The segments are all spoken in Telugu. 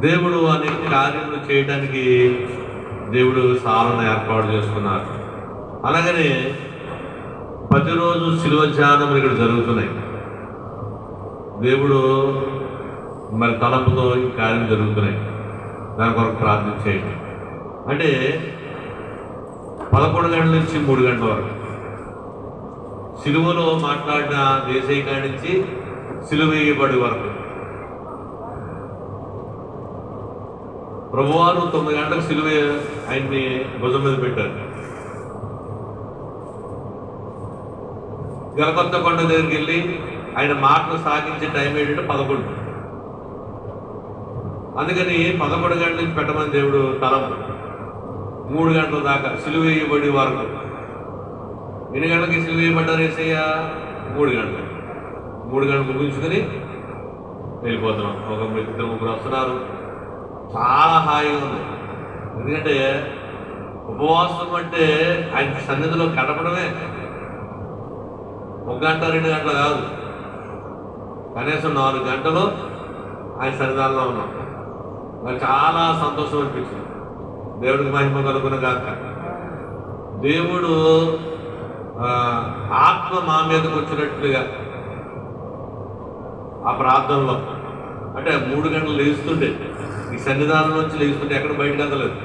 దేవుడు అనేక కార్యములు చేయడానికి దేవుడు సాలను ఏర్పాటు చేసుకున్నారు. అలాగనే ప్రతిరోజు శిలువ ధ్యానములు ఇక్కడ జరుగుతున్నాయి. దేవుడు మరి తలపుతో ఈ కార్యం జరుగుతున్నాయి. దాని కొరకు ప్రార్థన చేయండి. అంటే 11 గంటల నుంచి 3 గంటల వరకు సిలువలో మాట్లాడిన దేశీయ కాడి నుంచి సిలువ వేయబడి వరకు ప్రభువారు 9 గంటలకు సిలువ ఆయన్ని భుజం మీద పెట్టారు. గలకొత్త కొండ దగ్గరికి వెళ్ళి ఆయన మాటలు సాగించే టైం ఏంటంటే 11. అందుకని 11 గంటల నుంచి పెట్టమని దేవుడు తలంపు. 3 గంటల దాకా సిలువ వేయబడి వరకు. ఎన్ని గంటలకి సిలువ వేయబడ్డారు యేసయ్య? 3 గంటలు. 3 గంటలు ముగించుకొని వెళ్ళిపోతున్నాం. ఒక 2-3 వస్తున్నారు. చాలా హాయిగా ఉంది. ఎందుకంటే ఉపవాసం అంటే ఆయన సన్నిధిలో గడపడమే 1 గంట 2 గంటలు కాదు, కనీసం 4 గంటలు ఆయన సన్నిధానంలో ఉన్నాం. నాకు చాలా సంతోషం అనిపించింది. దేవుడికి మహిమ కలుగును గాక. దేవుడు ఆత్మ మా మీదకి వచ్చినట్లుగా ఆ ప్రార్థనలో, అంటే 3 గంటలు లేస్తుంటే, ఈ సన్నిధానం నుంచి లేస్తుంటే, ఎక్కడ బయటకు అందలేదు,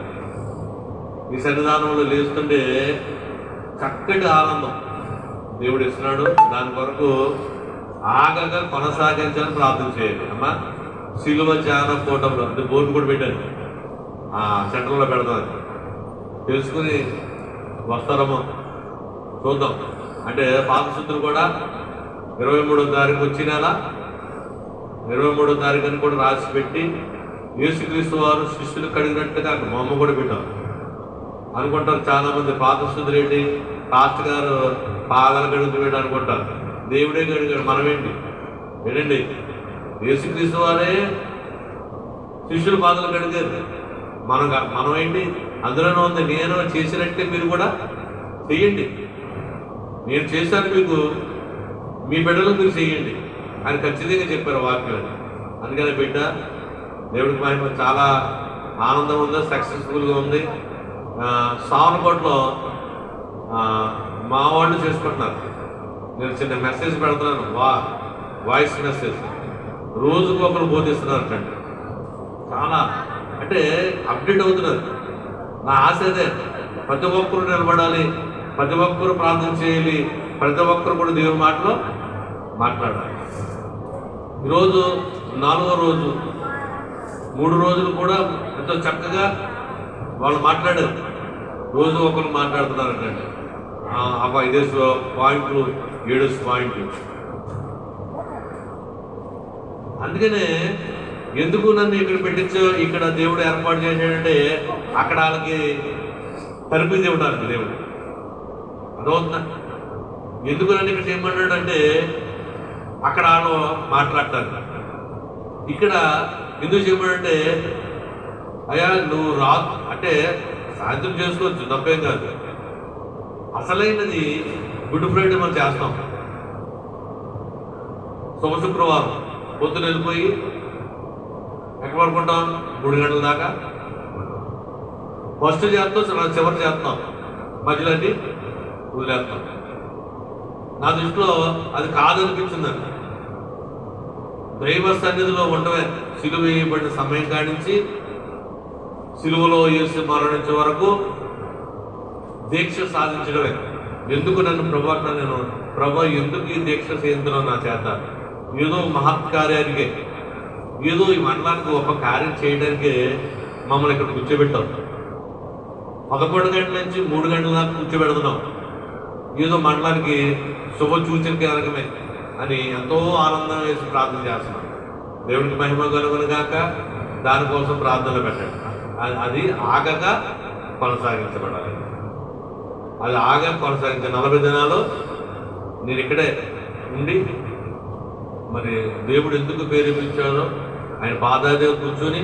ఈ సన్నిధానంలో లేస్తుంటే చక్కటి ఆనందం దేవుడు ఇస్తున్నాడు. దాని కొరకు ఆగగా కొనసాగించాలని ప్రార్థన చేయాలి. అమ్మా శిలువ ధ్యాన కూటంలో అంటే బోర్డు కూడా పెట్టాను, సెంటర్లో పెడతాను, తెలుసుకుని వస్తారమ్మో చూద్దాం. అంటే పాదశుద్ధులు కూడా 23వ తారీఖు వచ్చి నెల 23వ తారీఖు అని కూడా రాసి పెట్టి, యేసుక్రీస్తు వారు శిష్యులు కడిగినట్టుగా అక్కడ బొమ్మ కూడా పెట్టారు. అనుకుంటారు చాలామంది పాదశుద్ధులు ఏంటి, పాస్టర్ గారు పాదాలు కడుగుతున్నాడు అనుకుంటారు. దేవుడే కడిగాడు, మనమేంటి ఏంటండి? యేసుక్రీస్తు వారే శిష్యులు పాదాలు కడిగారు, మనం ఏంటి? అందులోనే ఉంది, నేను చేసినట్టే మీరు కూడా చెయ్యండి, నేను చేశాను మీకు, మీ బిడ్డలు మీరు చెయ్యండి అని ఖచ్చితంగా చెప్పారు వాక్యం. అందుకని బిడ్డ దేవుడికి మహిమ. చాలా ఆనందం ఉంది, సక్సెస్ఫుల్గా ఉంది. సావనకోటలో మా వాళ్ళు చేసుకుంటున్నారు. నేను చిన్న మెసేజ్ పెడుతున్నాను, వాయిస్ మెసేజ్, రోజుకు ఒకరు బోధిస్తున్నారు కంటే. చాలా అంటే అప్డేట్ అవుతున్నారు. నా ఆశ అదే, ప్రతి ఒక్కరు నిలబడాలి, ప్రతి ఒక్కరు ప్రార్థన చేయాలి, ప్రతి ఒక్కరు కూడా దేవుని మాటలో మాట్లాడాలి. ఈరోజు 4వ రోజు, 3 రోజులు కూడా ఎంతో చక్కగా వాళ్ళు మాట్లాడారు. రోజు ఒకరు మాట్లాడుతున్నారంటే 5 పాయింట్లు 7 పాయింట్లు. అందుకనే ఎందుకు నన్ను ఇక్కడ పెట్టించో, ఇక్కడ దేవుడు ఏర్పాటు చేశాడంటే అక్కడ వాళ్ళకి తరపుది ఇవ్వడానికి దేవుడు అదవుతుందా. ఎందుకు నన్ను ఇక్కడ చేయమన్నాడంటే అక్కడ వాళ్ళు మాట్లాడటానికి. ఇక్కడ ఎందుకు చేయమన్నాడంటే, అయ్యా నువ్వు అంటే సాయంత్రం చేసుకోవచ్చు, తప్పేం కాదు. అసలైనది గుడ్ ఫ్రైడే మనం చేస్తాం. శుక్రవారం పొద్దున వెళ్ళిపోయి ఎక్కడ పడుకుంటాం? 3 గంటల దాకా ఫస్ట్ చేస్తాం, చివరి చేస్తాం, మధ్యలో అన్ని వదిలేస్తాం. నా దృష్టిలో అది కాదనిపించిందండి. దైవ సన్నిధిలో ఉండవే సిలువ వేయబడిన సమయం కానించి సిలువలో యేసు మరణించే వరకు దీక్ష సాధించడమే. ఎందుకు నన్ను ప్రభా ఎందుకు ఈ దీక్ష చేయించడం నా చేత? ఏదో మహత్కార్యానికే, ఏదో ఈ మండలానికి ఒక కార్యం చేయడానికే మమ్మల్ని ఇక్కడ కూర్చోబెట్టాం. 11 గంటల నుంచి 3 గంటల దాకా కూర్చోబెడుతున్నాం. ఏదో మండలానికి శుభ సూచనకి రకమే అని ఎంతో ఆనందం వేసి ప్రార్థన చేస్తున్నాం. దేవుడికి మహిమ కలుగును గాక. దానికోసం ప్రార్థనలు పెట్టండి. అది ఆగక కొనసాగించబడాలి. అది ఆగక కొనసాగించే 40 దినాలు నేను ఇక్కడే ఉండి, మరి దేవుడు ఎందుకు ప్రేరేపించాడో ఆయన పాదాల దగ్గర కూర్చొని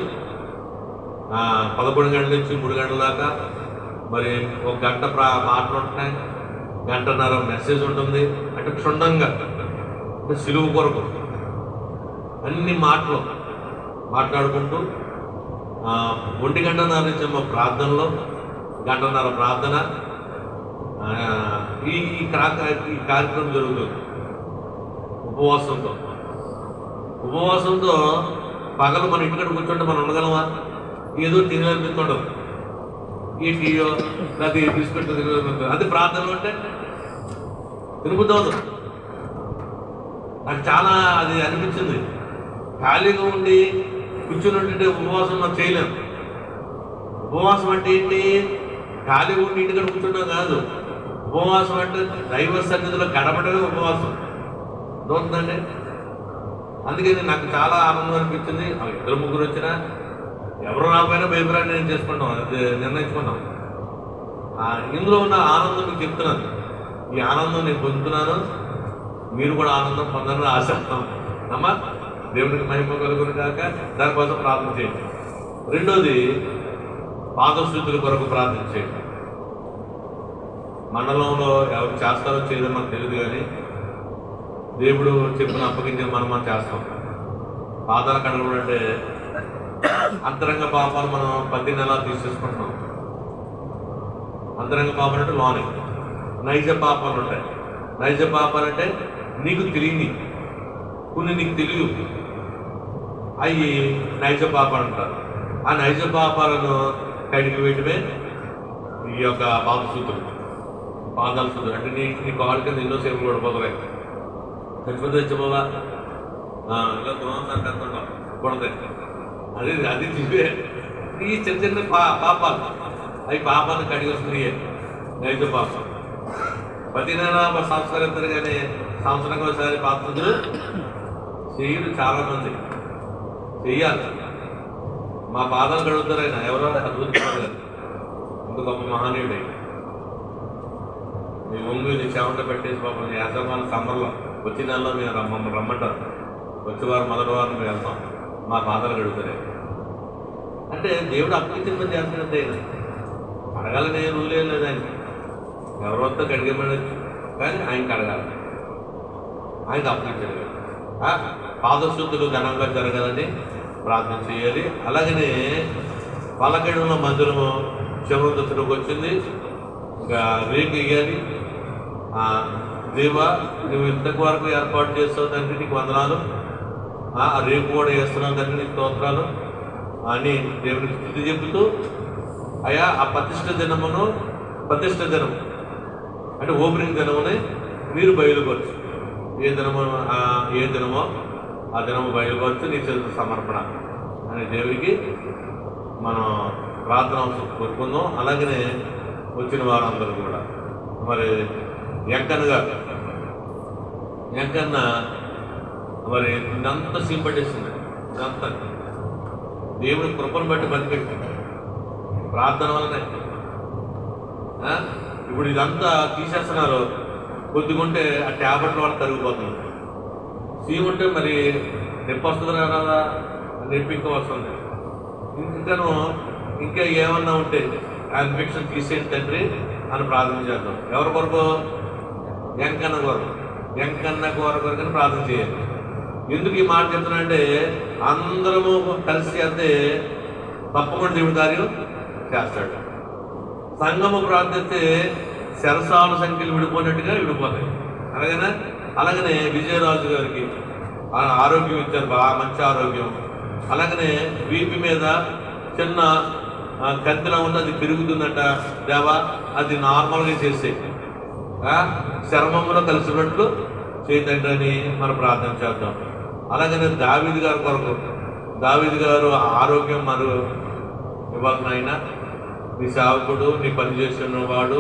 11 గంటల నుంచి 3 గంటల దాకా మరి 1 గంట మాటలు ఉంటున్నాయి, 1.5 గంట మెసేజ్ ఉంటుంది. అంటే క్షుణ్ణంగా, అంటే సిలువ కొరకు అన్ని మాటలు మాట్లాడుకుంటూ 1 గంటన్నర నుంచి మా ప్రార్థనలో, గంటన్నర ప్రార్థన, ఈ కార్యక్రమం జరుగుతుంది. ఉపవాసంతో పగలు మన ఇంటికాడ కూర్చుంటే మనం ఉండగలమా? ఏదో తినాలనిపిస్తుండదు, ఈ టీయో లేకపోతే ఈ బిస్కెట్ తినాలనిపిస్తుంది. అది ప్రార్థనలో అంటే తిరుగుతుంది. నాకు చాలా అది అనిపించింది. ఖాళీగా ఉండి కూర్చుని ఉంటే ఉపవాసం మనం చేయలేము. ఉపవాసం అంటే ఏంటి? ఖాళీగా ఉండి ఇంటికాడ కూర్చుంటాం కాదు. ఉపవాసం అంటే దైవ సన్నిధిలో గడపడమే ఉపవాసం. దోస్తుందండి. అందుకని నాకు చాలా ఆనందం అనిపించింది. 2-3 వచ్చినా ఎవరు రాకపోయినా భయపడాన్ని నేను చేసుకుంటాం, అది నిర్ణయించుకున్నాం. ఇందులో ఉన్న ఆనందం మీకు చెప్తున్నాను. ఈ ఆనందం నేను పొందుతున్నాను, మీరు కూడా ఆనందం పొందాలని ఆశిస్తాం. అమ్మా, దేవునికి మహిమ కలుగును కాక. దానికోసం ప్రార్థన చేయండి. రెండోది, పాదశుద్ధుల కొరకు ప్రార్థన చేయండి. మండలంలో ఎవరు చేస్తారో చేయదో మనకు తెలియదు, కానీ దేవుడు చెప్పిన అప్పగించే మనం చేస్తాం. పాదాల కడగడం అంటే అంతరంగ పాపాలు మనం 10 నెలలు తీసేసుకుంటున్నాం. అంతరంగ పాపాలు అంటే లోని, నైజ పాపాలు ఉంటాయి. నైజ పాపాలు అంటే నీకు తెలియని కొన్ని, నీకు తెలియదు, అవి నైజ పాపాలు అంటారు. ఆ నైజ పాపాలను కడిగి వేయటమే ఈ యొక్క పాదశుద్ధులు. పాదాల శుద్ధులు అంటే నీ కాళ్ళ కింద ఎన్నో సేవలు పడిపోతున్నాయి. చచ్చిపోతే తెచ్చిపోవా, ఇలా దూరం కడుతుంటాం కూడదే. అది చూపే ఈ చిన్న పాపాలు, అవి పాపాలను కడిగి వస్తున్నాయి. నైజ పాపం ప్రతి నెల సంస్కరిస్తారు, కానీ సంవత్సరంగా ఒకసారి పాత్రులు చేయరు. చాలామంది చెయ్యాలి. మా పాదాలు కడుగుతారు. ఆయన ఎవరో అద్భుతారు, ఇంత గొప్ప మహనీయుడు. మీ ముందు నీ చెవంట పెట్టేసి పాపం యాసమాన సమ్మర్లో వచ్చే నెలలో మీరు మమ్మల్ని రమ్మంటారు. వచ్చే వారం మొదటి వారం మేము వెళ్తాం. మా పాదాలు కడుగుతారే అంటే దేవుడు అప్పగించిన పని చేస్తున్నట్టే. అడగాలని రూల్ ఏం లేదు. ఆయన ఎవరు వస్తే కడిగేమని, కానీ ఆయనకి అడగాలి. ఆయనకు అప్పగించాడు. పాదశుద్ధులు ఘనంగా జరగాలని ప్రార్థన చేయాలి. అలాగనే పలకడున్న మందిరము చివరి దశలోకి వచ్చింది. ఇంకా రేపు ఇవ్వాలి. దేవా, నువ్వు ఇంతకు వరకు ఏర్పాటు చేస్తావు తండ్రి, నీకు వందనాలు. రేపు కూడా వేస్తున్నావు తండ్రి, నీకు స్తోత్రాలు అని దేవునికి స్థుతి చెబుతూ, అయ్యా ఆ ప్రతిష్ఠ దినం అంటే ఓపెనింగ్ దినముని మీరు బయలుపరచు. ఏ దినమో ఆ దినము బయలుపరచు, నీ చేతుల సమర్పణ అని దేవుడికి మనం ప్రార్థన కోరుకుందాం. అలాగనే వచ్చిన వారందరూ కూడా మరి వెంకన్న మరి ఇదంతా సింపట్టేస్తుంది. ఇదంతా దేవుడి కృపను బట్టి బతిపెట్టింది ప్రార్థన వల్లనే. ఇప్పుడు ఇదంతా తీసేస్తున్నారు. కొద్దిగుంటే ఆ ట్యాబ్లెట్ వల్ల తరిగిపోతుంది. సీముంటే మరి నొప్పి వస్తుంది కదా, నొప్పి ఇంకా వస్తుంది. ఇంకా ఏమన్నా ఉంటే ఆ ఇన్ఫెక్షన్ తీసేయండి తండ్రి అని ప్రార్థన చేద్దాం. ఎవరి కొరకు? వెంకన్న కొరకు అని ప్రార్థన చేయాలి. ఎందుకు ఈ మాట చెప్తున్నా అందరము కలిసి చేస్తే తప్పకుండా దేవుడి కార్యం చేస్తాడు. సంఘము ప్రార్థిస్తే శరసాల సంఖ్యలు విడిపోయినట్టుగా విడిపోతాయి. అలాగనే విజయరాజు గారికి ఆరోగ్యం ఇచ్చారు, బాగా మంచి ఆరోగ్యం. అలాగనే వీపి మీద చిన్న కత్తిలా ఉన్నది పెరుగుతుందట. దేవా, అది నార్మల్గా చేసే చర్మంలో కలిసినట్లు చేయదండి అని మనం ప్రార్థన చేద్దాం. అలాగనే దావీదు గారి కొరకు, దావీదు గారు ఆరోగ్యం మరి ఇవ్వాలనైనా నీ సేవకుడు, నీ పని చేసిన వాడు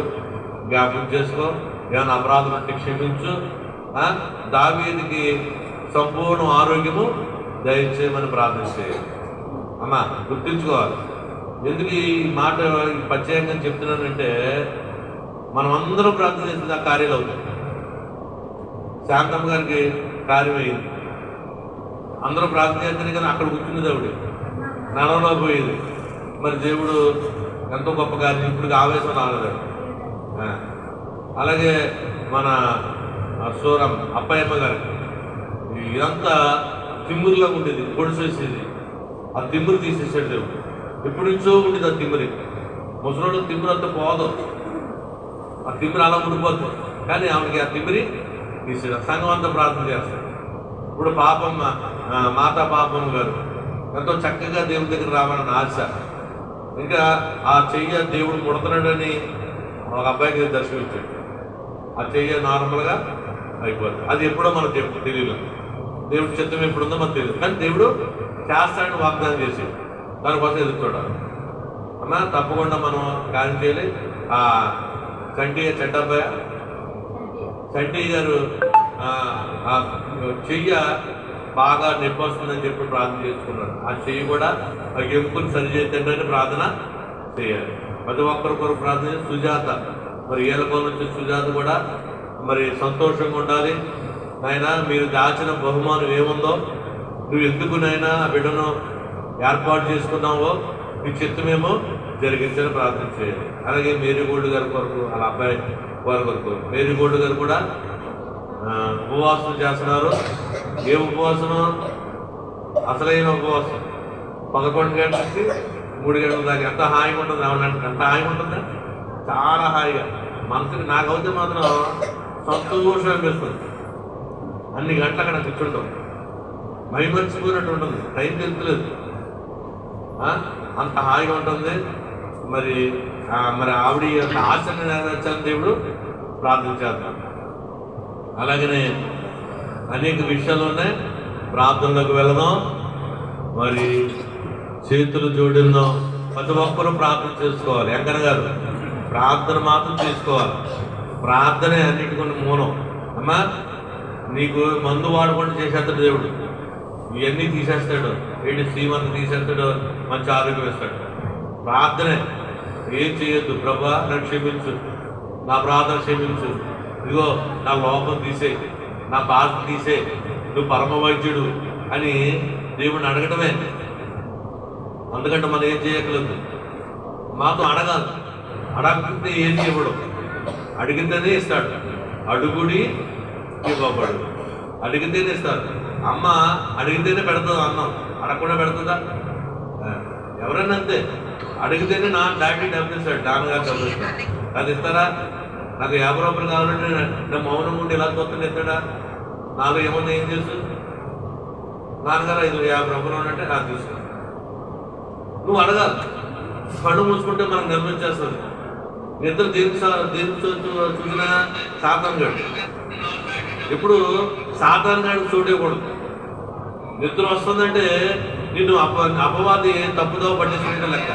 జ్ఞాపకం చేసుకో, ఏమైనా అపరాధం అంటే క్షమించు. దావీదుకి సంపూర్ణ ఆరోగ్యము దయచేయమని ప్రార్థన చేయాలి. అమ్మా, గుర్తుంచుకోవాలి. ఎందుకు ఈ మాట ప్రత్యేకంగా చెప్తున్నానంటే, మనం అందరూ ప్రార్థన చేసిన ఆ కార్యాలు అవుతాయి. శాంతమ్మ గారికి కార్యం అయింది, అందరూ ప్రార్థన చేస్తే కానీ అక్కడ కూర్చున్నది ఆవిడ నడవలో పోయేది. మరి దేవుడు ఎంతో గొప్ప కార్యం, ఇప్పుడు ఆవేశం రాలేదు. అలాగే మన సూరం అప్పయ్యమ్మ గారికి ఇదంతా తిమ్మురులాగా ఉండేది, పొడిసేసేది. ఆ తిమ్మురు తీసేసాడు దేవుడు. ఎప్పటి నుంచో ఉండేది ఆ తిమ్మిరి. ముసలోడు తిమ్మిరి అంతా పోదు, ఆ తిమ్మిరి అలా ఉండిపోతుంది. కానీ ఆవిడకి ఆ తిమ్మిరి తీసాడు. సంఘం అంతా ప్రార్థన చేస్తాడు. ఇప్పుడు పాపం మాతా పాపం గారు ఎంతో చక్కగా దేవుడి దగ్గర రావాలని ఆశ. ఇంకా ఆ చెయ్య దేవుడు ముడతాడని ఒక అబ్బాయికి దర్శనమిచ్చాడు. ఆ చెయ్య నార్మల్గా అయిపోతుంది. అది ఎప్పుడో మనకు తెలియదు. దేవుడి చిత్తం ఎప్పుడుందో మనకు తెలియదు. కానీ దేవుడు చేస్తాడని వాగ్దానం చేసాడు. దానికోసం ఎదురు చూడాలి అన్నా. తప్పకుండా మనం కార్యం చేయాలి. ఆ చెడ్డబ్బాయ చంటి గారు ఆ చెయ్య బాగా నొప్పి వస్తుందని చెప్పి ప్రార్థన చేసుకున్నారు. ఆ చెయ్యి కూడా ఆ ఎముకలు సరిచేద్దండి ప్రార్థన చేయాలి. ప్రతి ఒక్కరికొరు ప్రార్థన చేసి సుజాత మరి ఏళ్ళకోల నుంచి సుజాత కూడా మరి సంతోషంగా ఉండాలి. నాయనా మీరు దాచిన బహుమానం ఏముందో, నువ్వు ఎందుకు నాయనా ఆ బిడ్డను ఏర్పాటు చేసుకున్నావో నీ చిత్తమేమో జరిగించని ప్రార్థన చేయాలి. అలాగే మేరీగోల్డ్ గారి కొరకు, వాళ్ళ అబ్బాయి వారి కొరకు మేరీగోల్డ్ గారు కూడా ఉపవాసం చేస్తున్నారు. ఏ ఉపవాసం? అసలైన ఉపవాసం 11 గంటల నుంచి 3 గంటల దాకా. ఎంత హాయిగా ఉంటుంది అవునంటే, ఎంత హాయిగా ఉంటుంది, చాలా హాయిగా మనసుకి. నాకైతే మాత్రం సంతోషం అనిపిస్తుంది. అన్ని గంటలు అక్కడ కూర్చుంటాం, మైమర్చిపోయినట్టు ఉంటుంది, టైం తెలుస్తలేదు, అంత హాయిగా ఉంటుంది. మరి ఆవిడ యొక్క ఆశని నెరవేర్చాలని దేవుడు ప్రార్థించేద్దాం. అలాగనే అనేక విషయాల్లోనే ప్రార్థనలోకి వెళదాం. మరి చేతులు జోడిద్దాం. ప్రతి ఒక్కరూ ప్రార్థన చేసుకోవాలి. వెంకన్న గారు ప్రార్థన మాత్రం చేసుకోవాలి. ప్రార్థనే అన్నిటికొని మూలం. అమ్మా నీకు మందు వాడకుండా చేసేస్తాడు దేవుడు, ఇవన్నీ తీసేస్తాడు. ఏంటి శ్రీమంతం తీసేస్తాడు, మంచి ఆరోగ్యం ఇస్తాడు. ప్రార్థనే. ఏం చేయొద్దు, ప్రభా నన్ను క్షమించు, నా ప్రార్థన క్షమించు, ఇదిగో నా లోపం తీసే, నా బాధ తీసే, నువ్వు పరమ వైద్యుడు అని దేవుడిని అడగటమే. అందుకంటే మనం ఏం చేయగలదు, మాతో అడగాలి. అడగకుంటే ఏది ఇవ్వడు, అడిగిందనే ఇస్తాడు. అడుగుడి ఇవ్వబడు, అడిగితేనే ఇస్తాడు. అమ్మ అడిగితేనే పెడుతుంది అన్నం, అడగకుండా పెడుతుందా? ఎవరైనా అంతే, అడిగితేనే నా డాడీ డబ్బులు ఇస్తాడు, నాన్నగారు డబ్బులు ఇస్తాడు. అది ఇస్తారా? నాకు 50 రూపాయలు కావాలంటే నా మౌనం ఉండి ఇలా చూస్తుంది ఇస్తాడా? నాలో ఏమన్నా ఏం చేసు, నాన్నగారు 50 రూపాయలు ఉన్నట్టే నాకు తీసుకో. నువ్వు అడగాలి. కళ్ళు మూసుకుంటే మనకు నిర్మించేస్తుంది. నిద్ర దేనికి చూసినా సాతాను గాడు. ఇప్పుడు సాతాను గాడు చూడకూడదు. నిద్ర వస్తుందంటే నిన్ను అపవాది తప్పుదో పట్టించుకుంటే లెక్క.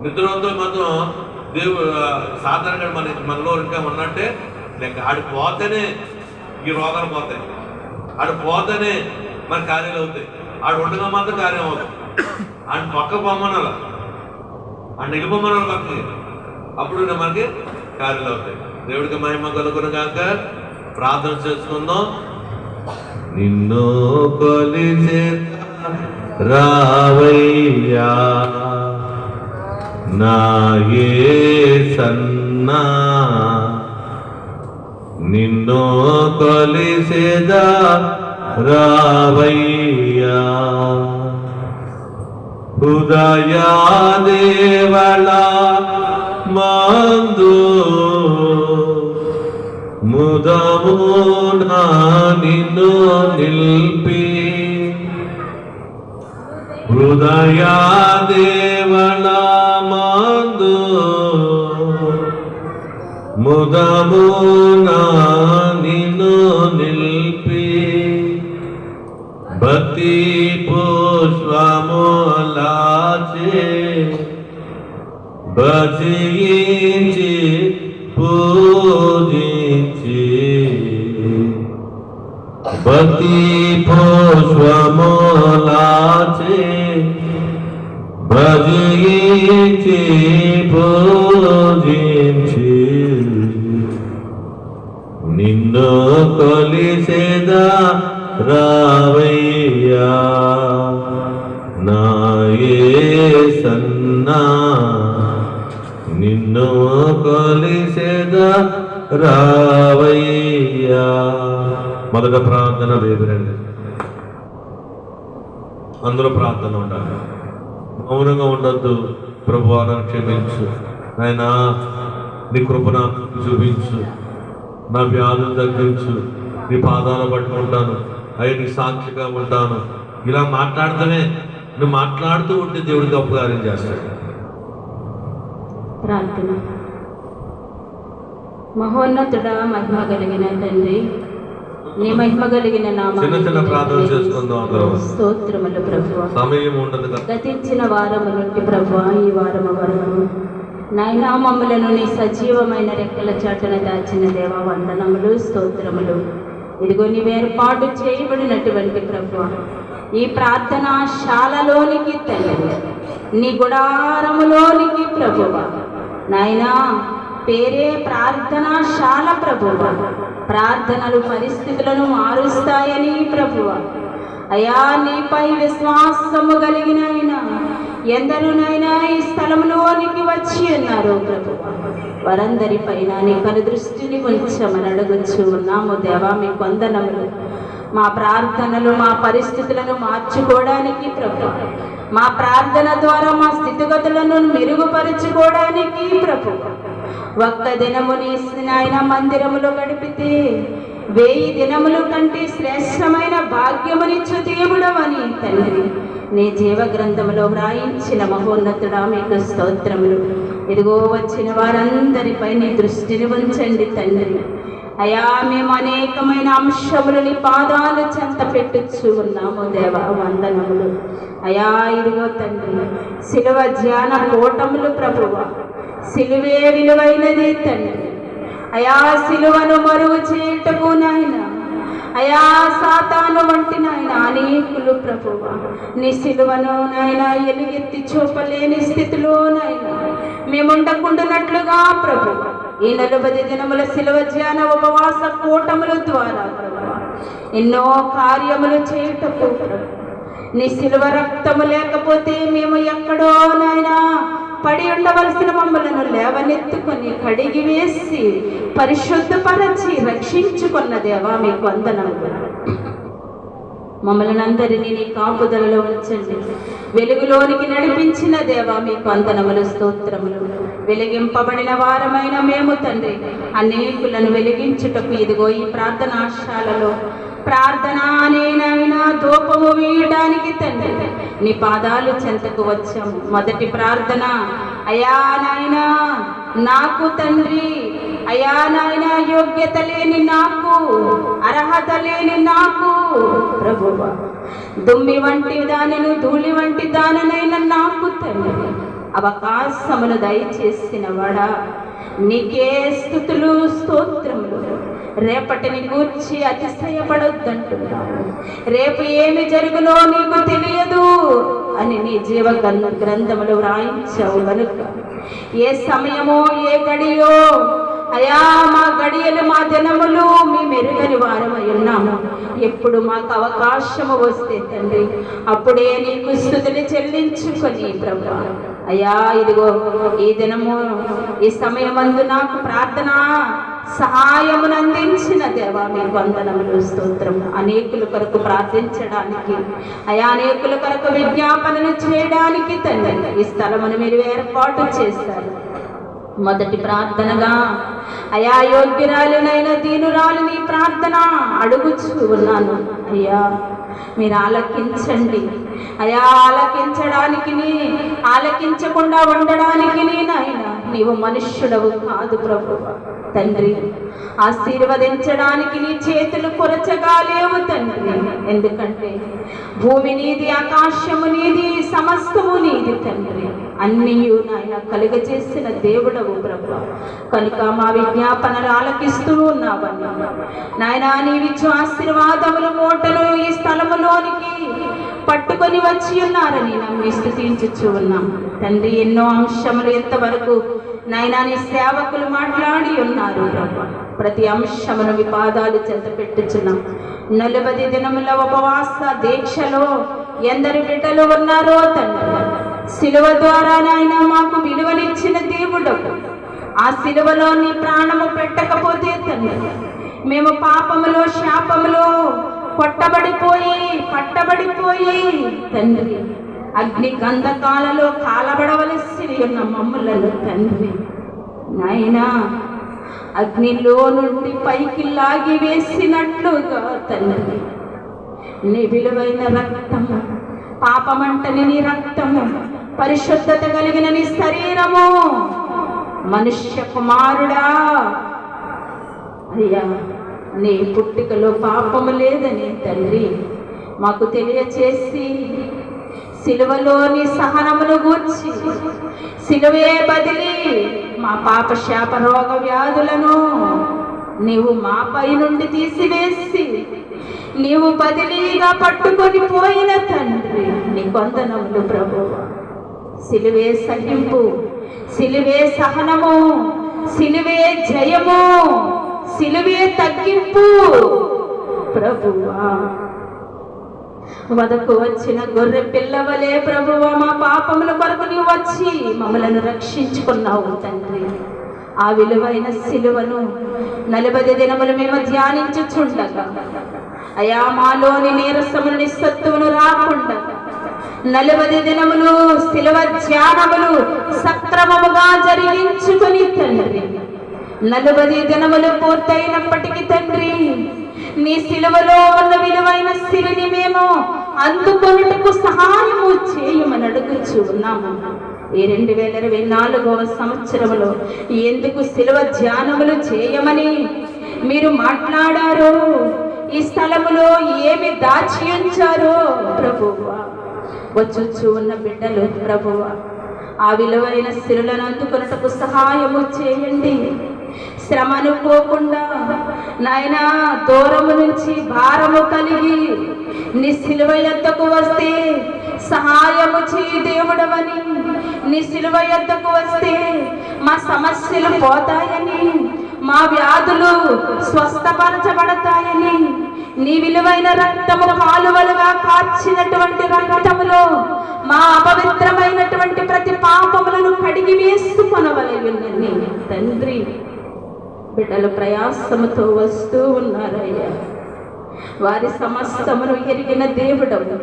నిద్రతో మాత్రం సాతాను గాడు మనలో ఇంకా ఉన్నట్టే లెక్క. ఆడి పోతేనే ఈ రోగాలు పోతాయి, ఆడు పోతేనే మన కార్యాలు అవుతాయి. ఆడు ఉండగా మాత్రం కార్యం అవుతాయి. ఆయన పక్క బొమ్మనాల, ఆయన నిలుబొమ్మనాల పక్కకి, అప్పుడు మనకి కార్యాలు అవుతాయి. దేవుడికి మహిమ కలుగును గాక. ప్రార్థన చేసుకుందాం. నిన్ను కొలిచే రావయ్యా నా యేసన్నా, నిన్ను కొలిసేదా రావయ్యా. హృదయా దేవళ మందు ముదమున నిన్ను నిల్పి, హృదయా దేవళ మందు ముదమున నిన్ను నిల్పి, భక్తి పుష్పములాచే భజించి పూజించి, భక్తి పుష్పములాచే భజించి పూజించి, నిన్ను కొలిసేదా రావయ్యా నా యేసన్నా, నిన్ను కొలిసేదా రావయ్యా. మొదట ప్రార్థన వేదిరండి. అందులో ప్రార్థన ఉండాలి. మౌనంగా ఉండొద్దు. ప్రభువా నన్ను క్షమించు, నాయనా నీ కృపణ చూపించు, నా వ్యాధులు తగ్గించు, నీ పాదాలు పట్టుకుంటాను, అవి నీ సాక్షిగా ఉంటాను. ఇలా మాట్లాడుతూనే నువ్వు మాట్లాడుతూ ఉంటే దేవుడికి గొప్ప కార్యం చేస్తాడు. ప్రార్థన. మహోన్నతుడా, మహిమ కలిగిన తండ్రి, నీ మహిమ కలిగిన చిన్న చిన్న ప్రార్థన చేసుకుందాం అందరం. స్తోత్రములు ప్రభువా. సమయం ఉండదు. గతించిన వారము నుండి ప్రభువా ఈ వారము వరకు నాయనా మమ్ములను నీ సజీవమైన రెక్కల చాటున దాచిన దేవా వందనములు, స్తోత్రములు. ఇదిగో నీవు ఏర్పాటు చేయబడినటువంటి ప్రభువా ఈ ప్రార్థనా శాలలోనికి తండ్రి, నీ గుడారములోనికి ప్రభువా నాయనా పేరే ప్రార్థనాశాల ప్రభువా. ప్రార్థనలు పరిస్థితులను మారుస్తాయని ప్రభువా అయా నీపై విశ్వాసము కలిగిన ఎందరునైనా ఈ స్థలంలోనికి వచ్చి ఉన్నారు ప్రభువా. వారందరిపైన నీ కనుదృష్టిని ఉంచమని అడుగుచు ఉన్నాము దేవా. మీ వందనములు. మా ప్రార్థనలు మా పరిస్థితులను మార్చుకోవడానికి ప్రభువా, మా ప్రార్థన ద్వారా మా స్థితిగతులను మెరుగుపరుచుకోవడానికి ప్రభువా ఒక్క దినము నీ నాయన మందిరములో గడిపితే 1000 దినముల కంటే శ్రేష్టమైన భాగ్యమునిచ్చు దేవుడవని తండ్రి నీ జీవ గ్రంథములో వ్రాయించిన మహోన్నతుడా మీకు స్తోత్రములు. ఇదిగో వచ్చిన వారందరిపై నీ దృష్టిని ఉంచండి తండ్రి. అయా మేము అనేకమైన అంశములు నీ పాదాలు చెంత పెట్టుచు ఉన్నాము దేవా వందనములు. అయా ఇదిగో తండ్రి శిలువ ధ్యాన కూటములు ప్రభువా, సిలువే విలువైనది తండ్రి. అయా సిలువను మరుగు చేయుటకు నాయన అయా సాతాను వంటి నాయన అనేకులు ప్రభువా నీ సిలువను నాయన ఎలుగెత్తి చూపలేని స్థితిలో నాయన మేముండకుండానట్లుగా ప్రభువా ఈ 40 దినముల సిలువ ధ్యాన ఉపవాస కూటముల ద్వారా ప్రభువా ఎన్నో కార్యములు చేయుటకు నీ సిలువ రక్తము లేకపోతే మేము ఎక్కడో నాయనా పడి ఉండవలసిన మమ్మలను లేవనెత్తుకొని కడిగి వేసి పరిశుద్ధపరచి రక్షించుకున్న దేవా మీకు వందనములు. మమ్మల్ని అందరినీ నీ కాపుదలలో ఉంచండి. వెలుగులోనికి నడిపించిన దేవా మీకు వందనములు, స్తోత్రములు. వెలిగింపబడిన వారమైన మేము తండ్రి అనేకులను వెలిగించుటకు ఇదిగో ఈ ప్రార్థనాశాలలో ప్రార్థన అనేనైనా ధూపము వేయడానికి తండ్రి నీ పాదాలు చెంతకు వచ్చాము. మొదటి ప్రార్థన అయా నాయనా నాకు తండ్రి, అయా నాయనా యోగ్యత లేని నాకు, అర్హత లేని నాకు ప్రభువా దుమ్మి వంటి దానిని ధూళి వంటి దానినైనా నాకు తండ్రి అవకాశమును దయచేసిన వాడా నీకే స్తుతులు, స్తోత్రములు. రేపటిని గూర్చి అతిశయపడొద్దంటున్నావు. రేపు ఏమి జరుగునో నీకు తెలియదు అని నీ జీవ గ్రంథములు వ్రాయించావు గనుక ఏ సమయమో ఏ గడియో అయా మా గడియలు మా దినములు మీ మెరుగని వారమై ఉన్నాము. ఎప్పుడు మాకు అవకాశము వస్తే తండ్రి అప్పుడే నీకు స్తుతులు చెల్లించుకొని ప్రభువా అయ్యా ఇదిగో ఈ దినము ఈ సమయమందు నాకు ప్రార్థన సహాయమును అందించిన దేవా మీకు వందనములు, స్తోత్రం. అనేకుల కొరకు ప్రార్థించడానికి అయా అనేకుల కొరకు విజ్ఞాపనలు చేయడానికి తండ్రి ఈ స్థలమును మీరు ఏర్పాటు చేస్తారు. మొదటి ప్రార్థనగా అయా యోగ్యురాలినైన దీనురాలిని ప్రార్థన అడుగుచూ ఉన్నాను. అయ్యా మీరు ఆలకించండి. అయా ఆలకించడానికి ఆలకించకుండా ఉండడానికి నాయన నీవు మనుష్యుడవు కాదు ప్రభువా తండ్రి. ఆశీర్వదించడానికి నీ చేతులు కొరచగా లేవు తండ్రి. ఎందుకంటే భూమి నీది, ఆకాశము నీది, సమస్తము నీది తండ్రి. అన్నీ నాయన కలుగజేసిన దేవుడవు ప్రభువా కనుక మా విజ్ఞాపనలు ఆలకిస్తూ ఉన్నావని నాయన నీవిచ్చు ఆశీర్వాదముల మూటను ఈ స్థలములోనికి పట్టుకొని వచ్చి ఉన్నారని నమ్మి స్తుతించుచూ ఉన్నాం తండ్రి. ఎన్నో అంశములు ఎంతవరకు నాయనా నీ సేవకులు మాట్లాడి ఉన్నారు ప్రభువా. ప్రతి అంశమును మీ పాదాలు చెంత పెట్టుచున్నాం. 40 దినముల ఉపవాస దీక్షలో ఎందరు బిడ్డలు ఉన్నారో తండ్రి సిలువ ద్వారా నాయన మాకు విలువనిచ్చిన దేవుడవు. ఆ సిలువలో నీ ప్రాణము పెట్టకపోతే తండ్రి మేము పాపములో శాపములో పట్టబడిపోయి తండ్రి అగ్ని గంధకాలలో కాలబడవలసి ఉన్న మమ్ములను తండ్రి నాయనా అగ్నిలో నుండి పైకి లాగి వేసినట్లుగా తండ్రి నీ విలువైన రక్తము, పాపమంటని నీ రక్తము, పరిశుద్ధత కలిగిన నీ శరీరము, మనుష్య కుమారుడా అయ్యా నీ పుట్టుకలో పాపము లేదని తండ్రి మాకు తెలియచేసి సిలువలోని సహనమును గూర్చి సిలువే బదిలి మా పాప శాప రోగ వ్యాధులను నీవు మాపై నుండి తీసివేసి నీవు బదిలీగా పట్టుకొని పోయిన తండ్రి నీ వందనములు ప్రభువా. సిలువే సహింపు, సిలువే సహనము, సిలువే జయము, సిలువే తగ్గింపు ప్రభువా. వదకు వచ్చిన గొర్రె పిల్లవలే ప్రభువా మా పాపముల కొరకు నీవు వచ్చి మమ్మలను రక్షించుకున్నావు తండ్రి. ఆ విలువైన సిలువను 40 దినములు మేము ధ్యానించుచుండగా అయా మాలోని నీరసమును నిస్సత్తువును రాకుండా 40 దినములు సిలువ ధ్యానములు సక్రమముగా జరిగించుకొని తండ్రి 40 దినములు పూర్తయినప్పటికీ తండ్రి నీ సిలువలో ఉన్న విలువైన సిరిని మేము అందుకొనుటకు సహాయము చేయమని అడుగుచు ఉన్నాము. ఈ 2024వ సంవత్సరంలో ఎందుకు సిలువ ధ్యానములు చేయమని మీరు మాట్లాడారో, ఈ స్థలములో ఏమి దాచి ఉంచారో ప్రభువా, వచ్చుచు ఉన్న బిడ్డలు ప్రభువా ఆ విలువైన సిరులను అందుకొనుటకు సహాయము చేయండి. శ్రమ అనుకోకుండా నాయనా దూరము నుంచి భారము కలిగి నీ సిలువ యొద్దకు వస్తే సహాయము చేయి దేవుడవని, నీ సిలువ యొద్దకు వస్తే మా సమస్యలు పోతాయని, మా వ్యాధులు స్వస్థపరచబడతాయని, నీ విలువైన రక్తము కాలువలుగా కార్చినటువంటి రక్తములో మా అపవిత్రమైనటువంటి ప్రతి పాపములను కడిగి వేసుకొనవలయున్నని తండ్రి బిడ్డలు ప్రయాసముతో వస్తూ ఉన్నారయ్యా. వారి సమస్తమును ఎరిగిన దేవుడవు,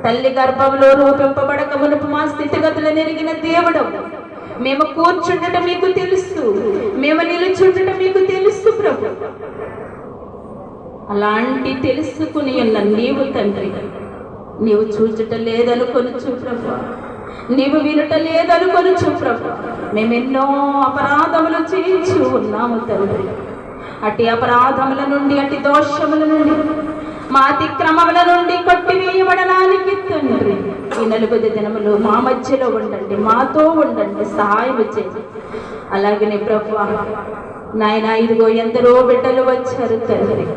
తల్లి గర్భంలో రూపింపబడక మునుపు మా స్థితిగతులను ఎరిగిన దేవుడవు. మేము కూర్చుండటం మీకు తెలుసు, మేము నిలుచుండటం మీకు తెలుసు ప్రభు. అలాంటి తెలుసుకుని ఉన్న నీవు తండ్రి నీవు చూచుట లేదనుకొనుచు ప్రభు, నీవు వినుట లేదనుకొనుచు ప్రభు. మేమెన్నో అపరాధములు చేయించు ఉన్నాము తండ్రి. అటు అపరాధముల నుండి, అటు దోషముల నుండి, మా అతిక్రమముల నుండి కొట్టివేయబడడానికి తండ్రి ఈ 40 దినములు మా మధ్యలో ఉండండి, మాతో ఉండండి, సహాయం చేయండి. అలాగనే ప్రభు నాయన ఇదిగో ఎందరో బిడ్డలు వచ్చారు తండ్రి.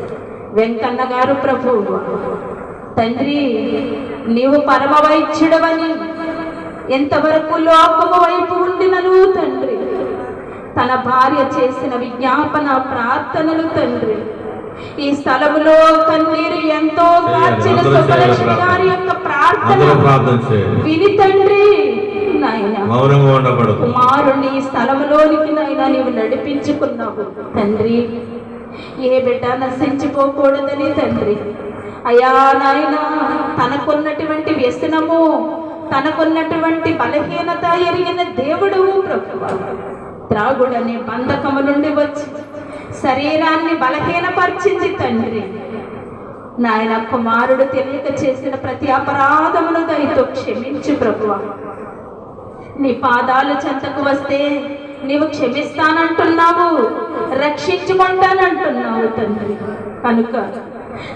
వెంకన్న గారు ప్రభువు తండ్రి నీవు పరమ వైద్యుడవని ఎంతవరకు లోకము వైపు ఉండినను తండ్రి తన భార్య చేసిన విజ్ఞాపన ప్రార్థనలు తండ్రి ఈ స్థలములో కన్నీరు ఎంతో గార్చిన సుబ్బలక్ష్మి గారి యొక్క ప్రార్థన విని తండ్రి నాయన కుమారుని స్థలములోనికి నాయన నీవు నడిపించుకున్నావు తండ్రి. ఏ బిడ్డ నశించిపోకూడదని తండ్రి అయా నాయన తనకున్నటువంటి వ్యసనము, తనకున్నటువంటి బలహీనత ఎరిగిన దేవుడవు ప్రభువా. త్రాగుడనే బంధకము నుండి వచ్చి శరీరాన్ని బలహీనపరిచింది తండ్రి. నాయన కుమారుడు తెలియక చేసిన ప్రతి అపరాధమును దయతో క్షమించు ప్రభువా. నీ పాదాలు చెంతకు వస్తే నీవు క్షమిస్తానంటున్నావు, రక్షించుకుంటానంటున్నావు తండ్రి. కనుక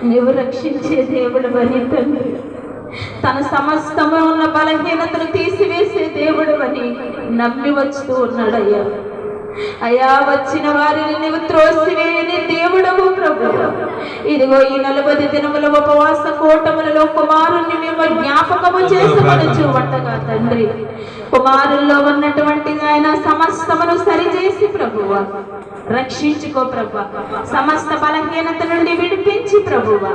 నీవు రక్షించే దేవుడు అని తండ్రి, తన సమస్తము ఉన్న బలహీనతను తీసివేసే దేవుడు అని నమ్మి వస్తూ ఉన్నాడయ్యా. అయా వచ్చిన వారిని నీవు త్రోసివేయని దేవుడవు ప్రభు. ఇదిగో ఈ 40 దినముల ఉపవాస కూటములలో కుమారుణ్ణి మేము జ్ఞాపకము చేసుకొని చూడగా తండ్రి కుమారుల్లో ఉన్నటువంటి ఆయన సమస్తమును సరిచేసి ప్రభువా రక్షించుకో ప్రభు. సమస్త బలహీనత నుండి విడిపించి ప్రభువా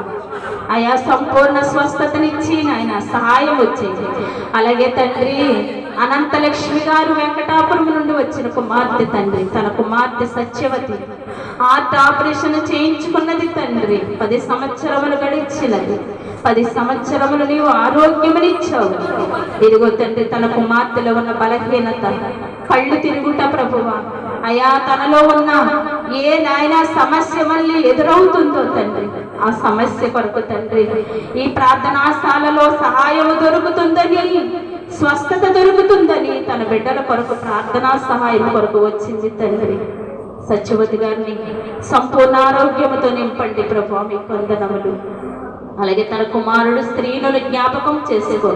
అయా సంపూర్ణ స్వస్థతనిచ్చి నాయన సహాయం వచ్చేది. అలాగే తండ్రి అనంతలక్ష్మి గారు వెంకటాపురం నుండి వచ్చిన కుమార్తె తండ్రి. తన కుమార్తె సత్యవతి హార్ట్ ఆపరేషన్ చేయించుకున్నది తండ్రి. 10 సంవత్సరములు గడిచినది. 10 సంవత్సరములు నీవు ఆరోగ్యమునిచ్చావు. ఇదిగో తండ్రి, తన కుమార్తెలో ఉన్న బలహీనత, కళ్ళు తిరుగుట ప్రభువా, అయా తనలో ఉన్న ఏ నాయన సమస్య మళ్ళీ ఎదురవుతుందో తండ్రి, ఆ సమస్య కొరకు తండ్రి ఈ ప్రార్థనాశాలలో సహాయము దొరుకుతుందని, స్వస్థత దొరుకుతుందని తన బిడ్డల కొరకు ప్రార్థనా సహాయం కొరకు వచ్చింది తండ్రి. సత్యవతి గారిని సంపూర్ణ ఆరోగ్యముతో నింపండి ప్రభు, మీ వందనములు. అలాగే తన కుమారుడు స్త్రీలను జ్ఞాపకం చేసుకో.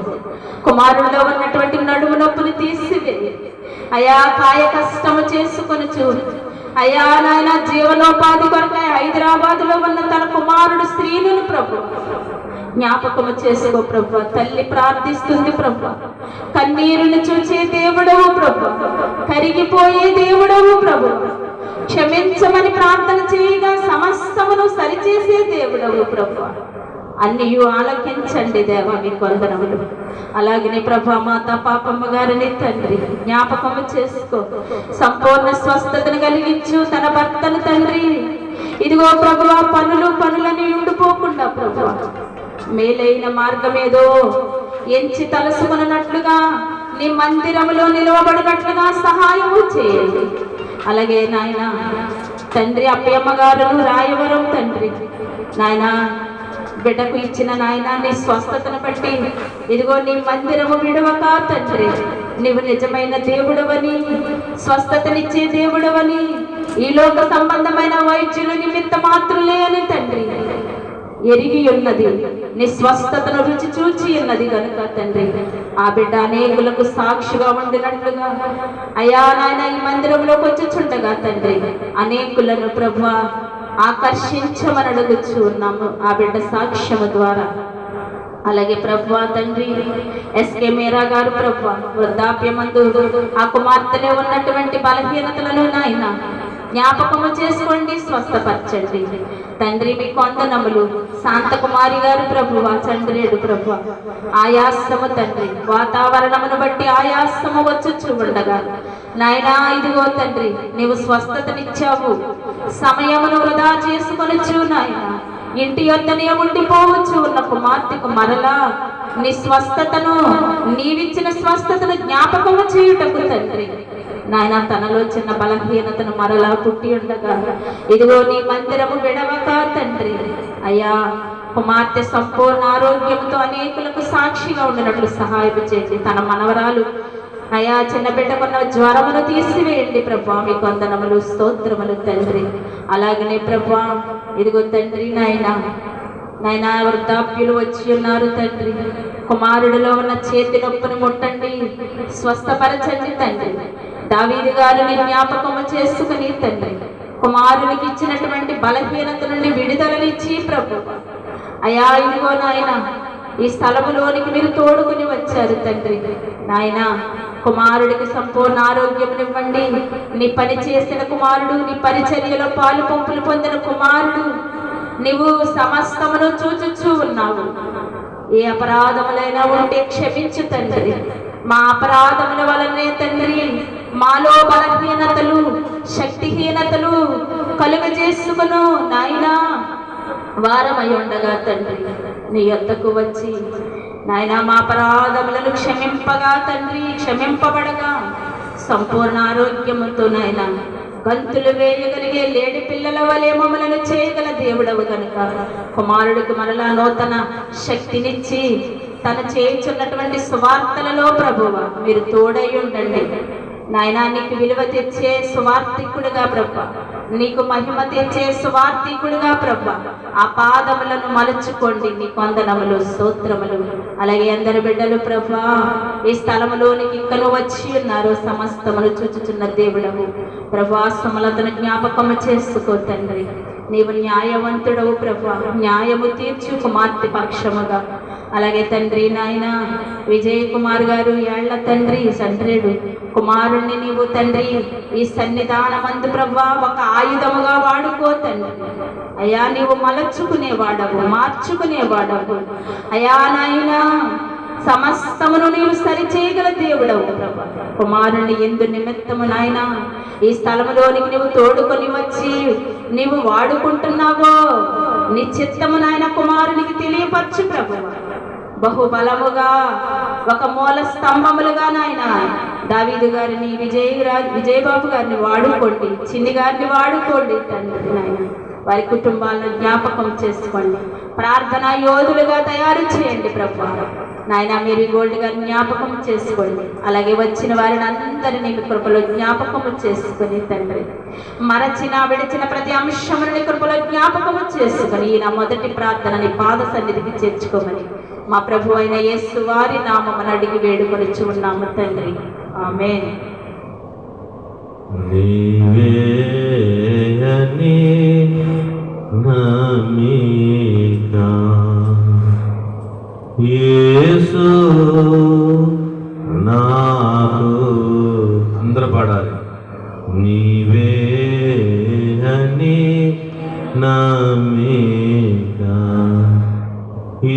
కుమారుడిలో ఉన్నటువంటి నడుము నొప్పులు తీసివేయి అయా. కాయ కష్టము చేసుకొని చూడు అయా నాయన. జీవనోపాధి కొరకై హైదరాబాదులో ఉన్న తన కుమారుడు స్త్రీలను ప్రభు జ్ఞాపకము చేసుకో ప్రభు. తల్లి ప్రార్థిస్తుంది ప్రభు. కన్నీరును చూచే దేవుడవు ప్రభు, కరిగిపోయే దేవుడవు ప్రభు. క్షమించమని ప్రార్థన చేయగా సమస్తమును సరిచేసే దేవుడవు ప్రభు. అన్నియు ఆలకించండి దేవా, మీ వందనములు. అలాగనే ప్రభా మాత పాపమ్మ గారిని తండ్రి జ్ఞాపకము చేసుకో. సంపూర్ణ స్వస్థతను కలిగించు తన భర్తను తండ్రి. ఇదిగో ప్రభువా, పనులని ఉండిపోకుండా ప్రభువా మేలైన మార్గం ఏదో ఎంచి తలసుకున్నట్లుగా నీ మందిరములో నిలవబడినట్లుగా సహాయము చేయండి. అలాగే నాయన తండ్రి అప్పయ్యమ్మ గారును రాయవరం తండ్రి నాయన బిడ్డకు ఇచ్చిన నాయన నీ స్వస్థతను బట్టి ఇదిగో నీ మందిరము విడవక తండ్రి, నీవు నిజమైన దేవుడవని, స్వస్థతనిచ్చే దేవుడవని, ఈ లోక సంబంధమైన వైద్యుల నిమిత్త మాత్రులే అని తండ్రి ఎరిగి ఉన్నది. నీ స్వస్థతను రుచి చూచి ఉన్నది కనుక తండ్రి ఆ బిడ్డ అనేకులకు సాక్షిగా ఉండినట్లుగా అయా నాయన ఈ మందిరంలోకి వచ్చుచుండగా తండ్రి అనేకులను ప్రభు ఆకర్షించమని అడుగుచూ ఉన్నాము ఆ బిడ్డ సాక్ష్యము ద్వారా. అలాగే ప్రభు తండ్రి ఎస్కే మీరా గారు ప్రభు వృద్ధాప్యమందు ఆ కుమార్తెలో ఉన్నటువంటి బలహీనతలను నాయన జ్ఞాపకము చేసుకోండి, స్వస్థపరచండి తండ్రి. మీ వందనములు. శాంతకుమారి గారు ప్రభువా చంద్రేడు ప్రభు ఆయాసము తండ్రి, వాతావరణమును బట్టి ఆయాసము వచ్చుచూ ఉండగా నాయనా ఇదిగో తండ్రి నీవు స్వస్థతనిచ్చావు. సమయమును వృధా చేసుకొనొచ్చు నాయన. ఇంటి యొద్దనే ఉండిపోవచ్చు ఉన్న కుమార్తెకు మరలా నీ స్వస్థతను, నీవిచ్చిన స్వస్థతను జ్ఞాపకము చేయుటకు తండ్రి నాయన తనలో చిన్న బలహీనతను మరలా పుట్టి ఉండగా ఇదిగో నీ మందిరము విడవక తండ్రి అయ్యా కుమార్తె సంపూర్ణ ఆరోగ్యంతో అనేకులకు సాక్షిగా ఉండినట్లు సహాయం చేయండి. తన మనవరాలు అయా చిన్న బిడ్డకున్న జ్వరమును తీసివేయండి ప్రభా, మీ వందనములు స్తోత్రములు తండ్రి. అలాగనే ప్రభా ఇదిగో తండ్రి నాయన వృద్ధాప్యులు వచ్చి ఉన్నారు తండ్రి. కుమారుడిలో ఉన్న చేతి నొప్పును ముట్టండి, స్వస్థపరచండి తండ్రి. దావీదు గారిని జ్ఞాపకము చేసుకుని తండ్రి కుమారునికి ఇచ్చినటువంటి బలహీనత నుండి విడుదలనిచ్చి ప్రభు అయా ఇదిగో నాయన ఈ స్థలములోనికి మీరు తోడుకుని వచ్చారు తండ్రి నాయన. కుమారుడికి సంపూర్ణ ఆరోగ్యమునివ్వండి. నీ పని చేసిన కుమారుడు, నీ పరిచర్యలో పాలు పంపులు పొందిన కుమారుడు, నీవు సమస్తమును చూచుచూ ఉన్నావు. ఏ అపరాధములైనా ఉంటే క్షమించు తండ్రి. మా అపరాధముల వలనే తండ్రి మాలో బలహీనతలు, శక్తిహీనతలు కలుగజేసుకును నాయనా వారమై ఉండగా తండ్రి నీ యొద్దకు వచ్చి నాయన మా అపరాధములను క్షమింపగా తండ్రి క్షమింపబడగా సంపూర్ణ ఆరోగ్యముతో నాయన గంతులు వేయగలిగే లేడి పిల్లల వలె మమ్మలను చేయగల దేవుడవు కనుక కుమారుడికి మరలా నూతన శక్తినిచ్చి తను చేయించున్నటువంటి సువార్తలలో ప్రభువ మీరు తోడై ఉండండి నాయనా. నీకు విలువ తెచ్చే సువార్థికుడుగా ప్రభ, నీకు మహిమ తెచ్చే సువార్థికుడుగా ప్రభ ఆ పాదములను మలుచుకోండి. నీకు వందనములు స్తోత్రములు. అలాగే అందరి బిడ్డలు ప్రభా ఈ స్థలములోనికి ఇంకను వచ్చి ఉన్నారు. సమస్తమును చూచుచున్న దేవుడవు ప్రభా, సమలతను జ్ఞాపకము చేసుకో తండ్రి. నీవు న్యాయవంతుడవు ప్రభా, న్యాయము తీర్చు కుమార్తె పక్షముగా. అలాగే తండ్రి నాయన విజయ్ కుమార్ గారు ఏళ్ల తండ్రి సండ్రేడు కుమారుణ్ణి నీవు తండ్రి ఈ సన్నిధానమందు ప్రభా ఒక ఆయుధముగా వాడుకో తండ్రి అయ్యా. నీవు మలచుకునేవాడవు, మార్చుకునేవాడవు అయా నాయనా. సమస్తమును నీవు సరిచేయగల దేవుడవు ప్రభా. కుమారుని ఎందు నిమిత్తము నాయన ఈ స్థలములోనికి నువ్వు తోడుకొని వచ్చి నీవు వాడుకుంటున్నావో నీ చిత్తము నాయన కుమారునికి తెలియపరచు ప్రభు. బహుబలముగా ఒక మూల స్తంభములుగా నాయన దావీదు గారిని విజయబాబు గారిని వాడుకోండి, చిన్ని గారిని వాడుకోండి తండ్రి నాయన. వారి కుటుంబాలను జ్ఞాపకం చేసుకోండి, ప్రార్థనా యోధులుగా తయారు చేయండి ప్రభు నాయన. మేరీ గోల్డ్ గారిని జ్ఞాపకం చేసుకోండి, అలాగే వచ్చిన వారిని అందరినీ మీ కృపలో జ్ఞాపకము చేసుకొని తండ్రి, మరచిన విడిచిన ప్రతి అంశముని కృపలో జ్ఞాపకము చేసుకొని ఈ నా మొదటి ప్రార్థనని పాద సన్నిధికి చేర్చుకోమని మా ప్రభు అయిన యేసు వారి నామమున అడిగి వేడుకొని ఉన్నాము తండ్రి, ఆమేన్. యేసు నాకు అందరూ పాడాలి. నీవే అని నమ్మిక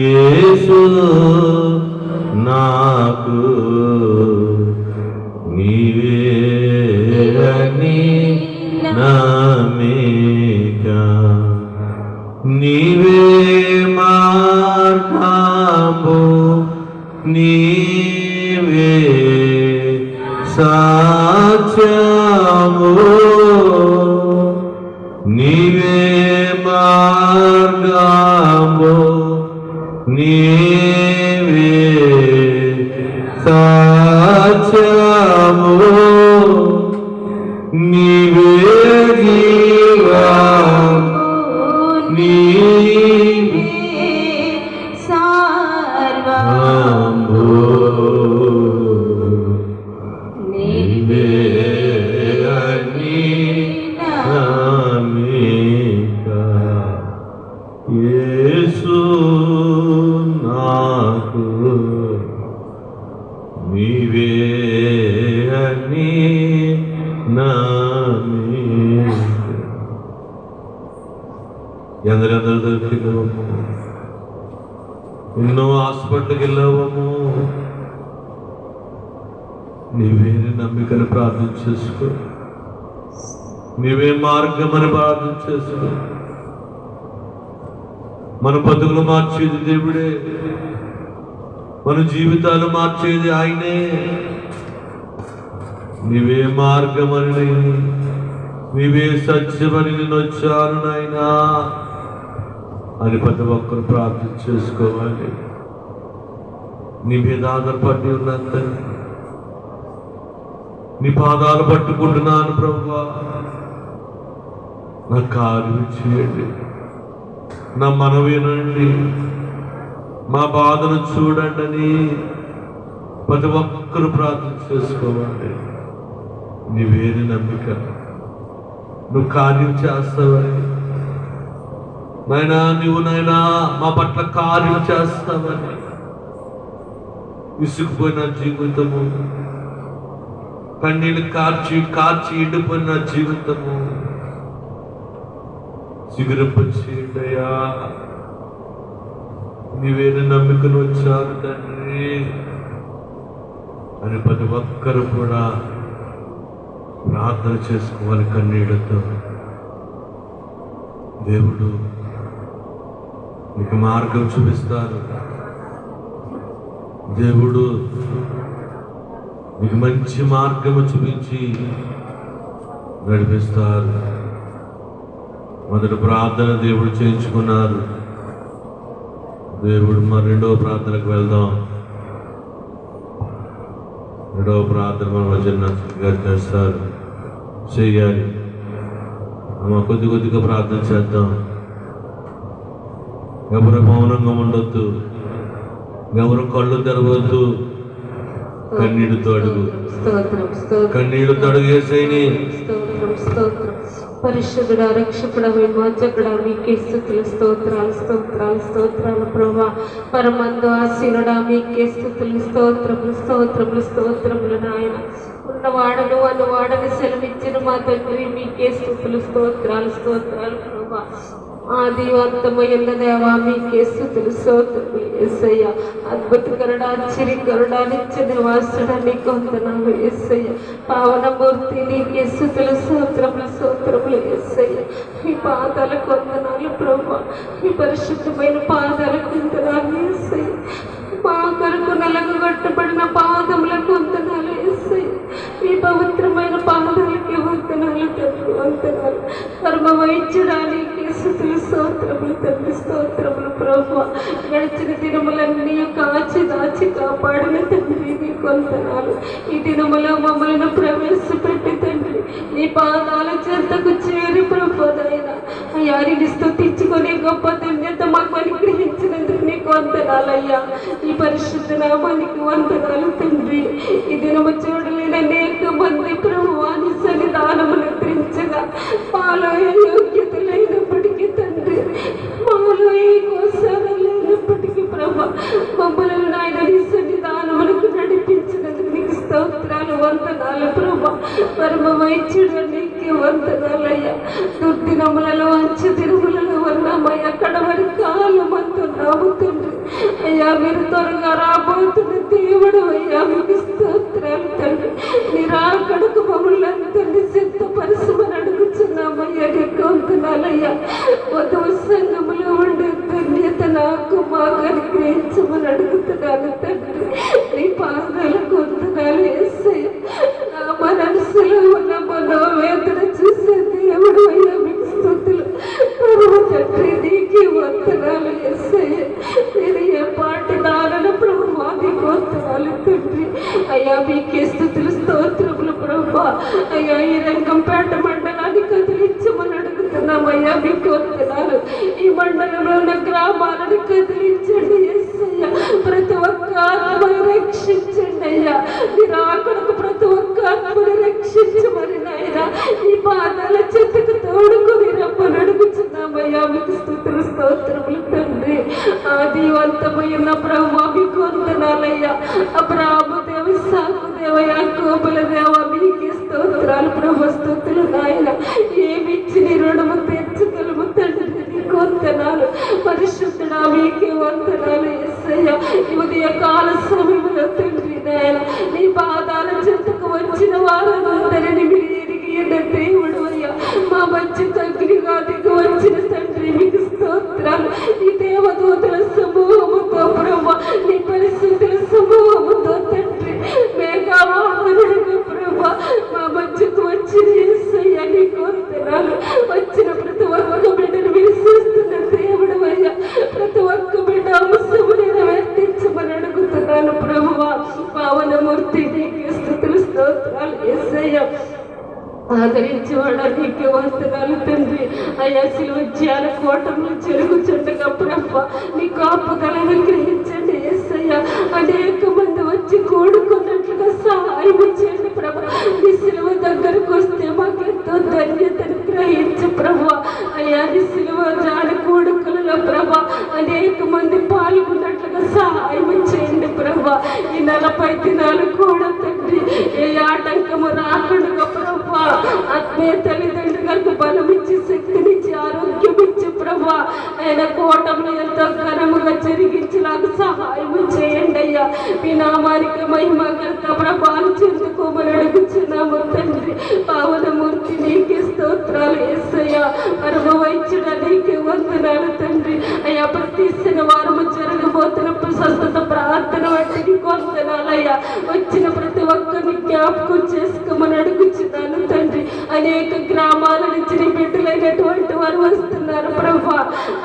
యేసు నాకు నీవే అని నమ్మిక నీవే మార్గము నీవే సాక్ష్యము నీవే మార్గము నీవే సాక్ష్యము నీవే జీవము నీవే సర్వము నీవే అని నమ్మిక యేసు నాకు నీవే అని నమ్మిక. ఎందరెందరి దగ్గరికి వెళ్ళాము, ఎన్నో హాస్పిటల్కి వెళ్ళాము, నీవే నమ్మికని ప్రార్థన చేసుకో, నీవే మార్గం అని ప్రార్థన చేసుకో. మన బతుకులు మార్చేది దేవుడే, మన జీవితాలు మార్చేది ఆయనే. నీవే మార్గమని నీవే సత్యమని నేను వచ్చాను నాయనా అని ప్రతి ఒక్కరు ప్రార్థన చేసుకోవాలి. నీ మీద ఆధారపడి ఉన్నంత నీ పాదాలు పట్టుకుంటున్నాను ప్రభువా, నా కార్యం చేయండి, నా మనవి వినండి, మా బాధను చూడండి అని ప్రతి ఒక్కరు ప్రార్థన చేసుకోవాలి. నీవేది నమ్మిక, నువ్వు కార్యం చేస్తావని నాయనా, నువ్వు నాయనా మా పట్ల కార్యం చేస్తావని. విసుకుపోయిన జీవితము, కన్నీళ్ళు కార్చి కార్చి ఎండిపోయిన జీవితము చిగురింపచేయండియా. నీవేనా నమ్మికను వచ్చారు తండ్రి అని ప్రతి ఒక్కరు కూడా ప్రార్థన చేసుకోవాలి కన్నీళ్లతో. దేవుడు నీకు మార్గం చూపిస్తారు, దేవుడు నీకు మంచి మార్గము చూపించి నడిపిస్తారు. మొదటి ప్రార్థన దేవుడు చేయించుకున్నారు. దేవుడు మరి రెండవ ప్రార్థనకు వెళ్దాం. రెండవ ప్రార్థన మన వచన గారు చేస్తారు, చెయ్యాలి. అమ్మ కొద్ది కొద్దిగా ప్రార్థన చేద్దాం. ఎవరు మౌనంగా ఉండొద్దు, ఎవరు కళ్ళు తెరవద్దు. కన్నీళ్ళతో అడుగు, కన్నీళ్ళతో అడుగు యేసయ్యని. పరిశుద్ధుడా, రక్షకుడా, విమోచకుడా, మీకే స్తుతులు, స్తోత్రాలు స్తోత్రాలు స్తోత్రాలు ప్రభువా. పరమందు ఆశీనుడా, మీకే స్తుతులు, స్తోత్రములు స్తోత్రములు స్తోత్రములు నాయన. ఉన్న ఉన్నవాడను అన్నవాడని సెలవిచ్చిన మా తండ్రి మీకే స్తుతులు స్తోత్రాలు ప్రభా. ఆదివంతమైన దేవా మీకే స్తుతులు స్తోత్రాలు యేసయ్య. అద్భుతకరుడ ఆశ్చర్యకరుడ నిత్య నివాసుడ నీకు వందనాలు యేసయ్య. పావనమూర్తి నీకే స్తుతులు స్తోత్రములు యేసయ్య. మీ పాదాలకు వందనాలు ప్రభా. మీ పరిశుద్ధమైన పాదాలకు వందనాలు యేసయ్య. మా కొరకు నలగొట్టబడిన పాదములకు వందనాలు యేసయ్య. మీ పవిత్రమైన పాదాలకి వందనాలు తండ్రి వందనాలు. కర్మ వైద్యుడానికి స్తుతులు స్తోత్రములు తండ్రి స్తోత్రములు ప్రభా. గడిచిన దినములన్నీ కాచి దాచి కాపాడిన తండ్రి నీకు వందనాలు. ఈ దినములో మమ్మల్ని ప్రవేశపెట్టి తండ్రి నీ పాదాల చెంతకు చేరి ప్రభోదైనా అయ్యారిని స్తుతించుకునే గొప్ప ధన్యత మాకు అనుగ్రహించినందుకు నీకు వందనాలయ్యా. ఈ పరిశుద్ధ నామానికి వందనాలు తండ్రి. ఈ దినము చూడలేని అనేక మంది ప్రభువాని సన్నిధానమును నిద్రించగా మాలో ఏ యోగ్యత లేనప్పటికీ తండ్రి, మాలో ఏ కోసాలు లేనప్పటికీ ప్రభా మమ్మల్ని నాయన నీ సన్నిధానములకు నడిపించినందుకు నీకు స్తోత్రాలు వందనాలు ప్రభా. పరమ వైద్యుడు నీకే వందనాలయ్యా. దుర్దినములలో అంచె దినములలో ఉన్నామయ్యా. కడవరి కాలం అంటున్నాము తండ్రి. అయ్యా మీరు త్వరగా రాబోతున్న దేవుడు అయ్యా. మీకు స్తోత్రాలు తండ్రి. నిరాకడకు మమ్మల్ని అందరినీ సిద్ధపరచమని అడుగుతున్నామయ్యా. నీకు వందనాలయ్యా. వధువు సంఘములో ఉండే ధన్యత నాకు మాకు అనుగ్రహించమని అడుగుతున్నాను తండ్రి. నీ పాదాలకు వందనాలు యేసయ్య. నా మనసులో ఉన్న మనోవేదన చూసే దేవుడు అయ్యా. మీకు స్తుతులు ప్రభు తండ్రి. నీకే వందనాలు యేసయ్య. నేను ఏ పాటి దానను ప్రభు నీకు వందనాలు తండ్రి. అయ్యా మీకే స్తుతులు స్తోత్రములు ప్రభా. అయ్యా ఈ రంగంపేట మండలాన్ని కదిలించమని అడుగుతున్నామయ్యా. మీకు వందనాలు. ఈ మండలంలో ఉన్న గ్రామాలను కదిలించండి యేసయ్య. ప్రతి ఒక్క ఆత్మను రక్షించండి అయ్యా. నిరాకడకు ప్రతి ఒక్క ఆత్మను రక్షించమని నాయన ఈ పాదాల చెట్టుకు తోడుకొని రమ్మని అడుగుతున్నామయ్యా. మీకు స్తుతులు స్తోత్రములు తండ్రి. ఆదివంతమైన ప్రభు మీకు వందనాలయ్యా. అబ్రాహాము దేవ, ఇస్సాకు దేవ, యాకోబుల దేవ మీకే స్తోత్రాలు ప్రభు. స్తుతులు నాయన. ఏమిచ్చి నీ రుణము తీర్చగలము తండ్రి. నీకు వందనాలు. పరిశుద్ధుడా మీకే వందనాలు యేసయ్య. ఈ ఉదయ కాల సమయంలో తండ్రి నాయన నీ పాదాల చెంతకు వచ్చిన వారందరినీ మీరు ఎరిగి దేవుడు అయ్యా. మా మధ్య తగ్గిగా దిగి వచ్చిన తండ్రి మీకు స్తోత్రాలు. ఈ దేవదూతల సమూహముతో ప్రభు, నీ పరిస్థితుల సమూహముతో తండ్రి మేఘావాహనుడుగా ప్రభు మా మధ్యకు వచ్చిన యేసయ్య నీకు వందనాలు. వచ్చిన ప్రతి ఒక్క బిడ్డను విశ్వస్తున్న దేవుడు అయ్యా. ప్రతి ఒక్క బిడ్డ అంశము నెరవేర్తించమని అడుగుతున్నాను ప్రభువా. పావనమూర్తి నీకే స్తుతులు స్తోత్రాలు యేసయ్య. ఆదరించేవాడ నీకే వందనాలు తండ్రి. అయ్యా శిలువ జ్ఞాన కోటంలో చెరుగుచుండగా ప్రభ నీ కాపుదలను గ్రహించండి యేసయ్య. అనేక మంది వచ్చి కూడుకున్నట్లుగా సహాయం చేయండి ప్రభ. నీ శిలువ దగ్గరకు వస్తే మాకెంతో ధన్యతను గ్రహించు ప్రభ. అయ్యా నీ శిలువ జ్ఞాన కూడుకులలో ప్రభ అనేక మంది పాల్గొన్నట్లుగా సహాయం చేయండి ప్రభ. ఈ 40 దినాలు కూడా తండ్రి ఏ ఆటంకము రాకుండా ప్రభ ఆత్మీయ తల్లిదండ్రులకు బలమిచ్చి శక్తినిచ్చి ఆరోగ్యం ఇచ్చి ప్రభా ఆయన కోటంలో ఎంతో ఘనముగా జరిగించి నాకు సహాయం చేయండి అయ్యా. మీ నామానికి మహిమ గంత ప్రభావం చెందుకోమని అడుగుచున్నాము తండ్రి. పావనమూర్తి నీకే స్తోత్రాలు యేసయ్య. పరమ వైద్యుడ నీకే వందనాలు తండ్రి. అయ్యా ప్రతి శనివారము జరగబోతున్న స్వస్థత ప్రార్థన వంటి నీకు వందనాలయ్యా. వచ్చిన ప్రతి ఒక్కరిని జ్ఞాపకం చేసుకోమని అడుగుచున్నాను తండ్రి. అనేక గ్రామాల నుంచి నీ బిడ్డలైనటువంటి వారు వస్తున్నారు ప్రభా.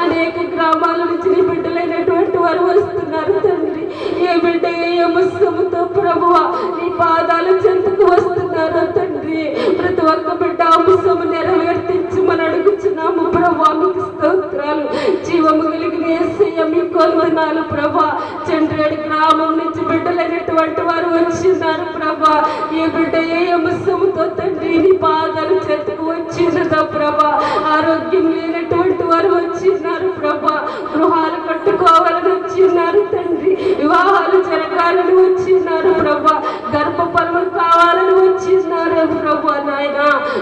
అనేక గ్రామాల నుంచి నీ బిడ్డలైనటువంటి వారు వస్తున్నారు తండ్రి. ఏ బిడ్డ ఏ అంశముతో ప్రభువా నీ పాదాల చెంతకు వస్తున్నారు తండ్రి. ప్రతి ఒక్క బిడ్డ అంశము నెరవేర్తించమని అడుగుచున్నాము ప్రభా. మీకు స్తోత్రాలు. జీవము కలిగిన యేసయ్య మీకు వందనాలు ప్రభా. చంద్రేడు గ్రామం నుంచి బిడ్డలైనటువంటి వారు వచ్చిన్నారు ప్రభా. ఏ బిడ్డ ఏ అంశముతో తండ్రి నీ పాదాలు చెంతకు వచ్చిందా ప్రభా. ఆరోగ్యం లేనటువంటి వారు వచ్చిన్నారు ప్రభా. గృహాలు కట్టుకోవాలని వచ్చిన్నారు తండ్రి. వివాహాలు జరగాలని వచ్చిన్నారు ప్రభా. గర్భ ఫలములు కావాలని వచ్చినారే ప్రభా నాయన.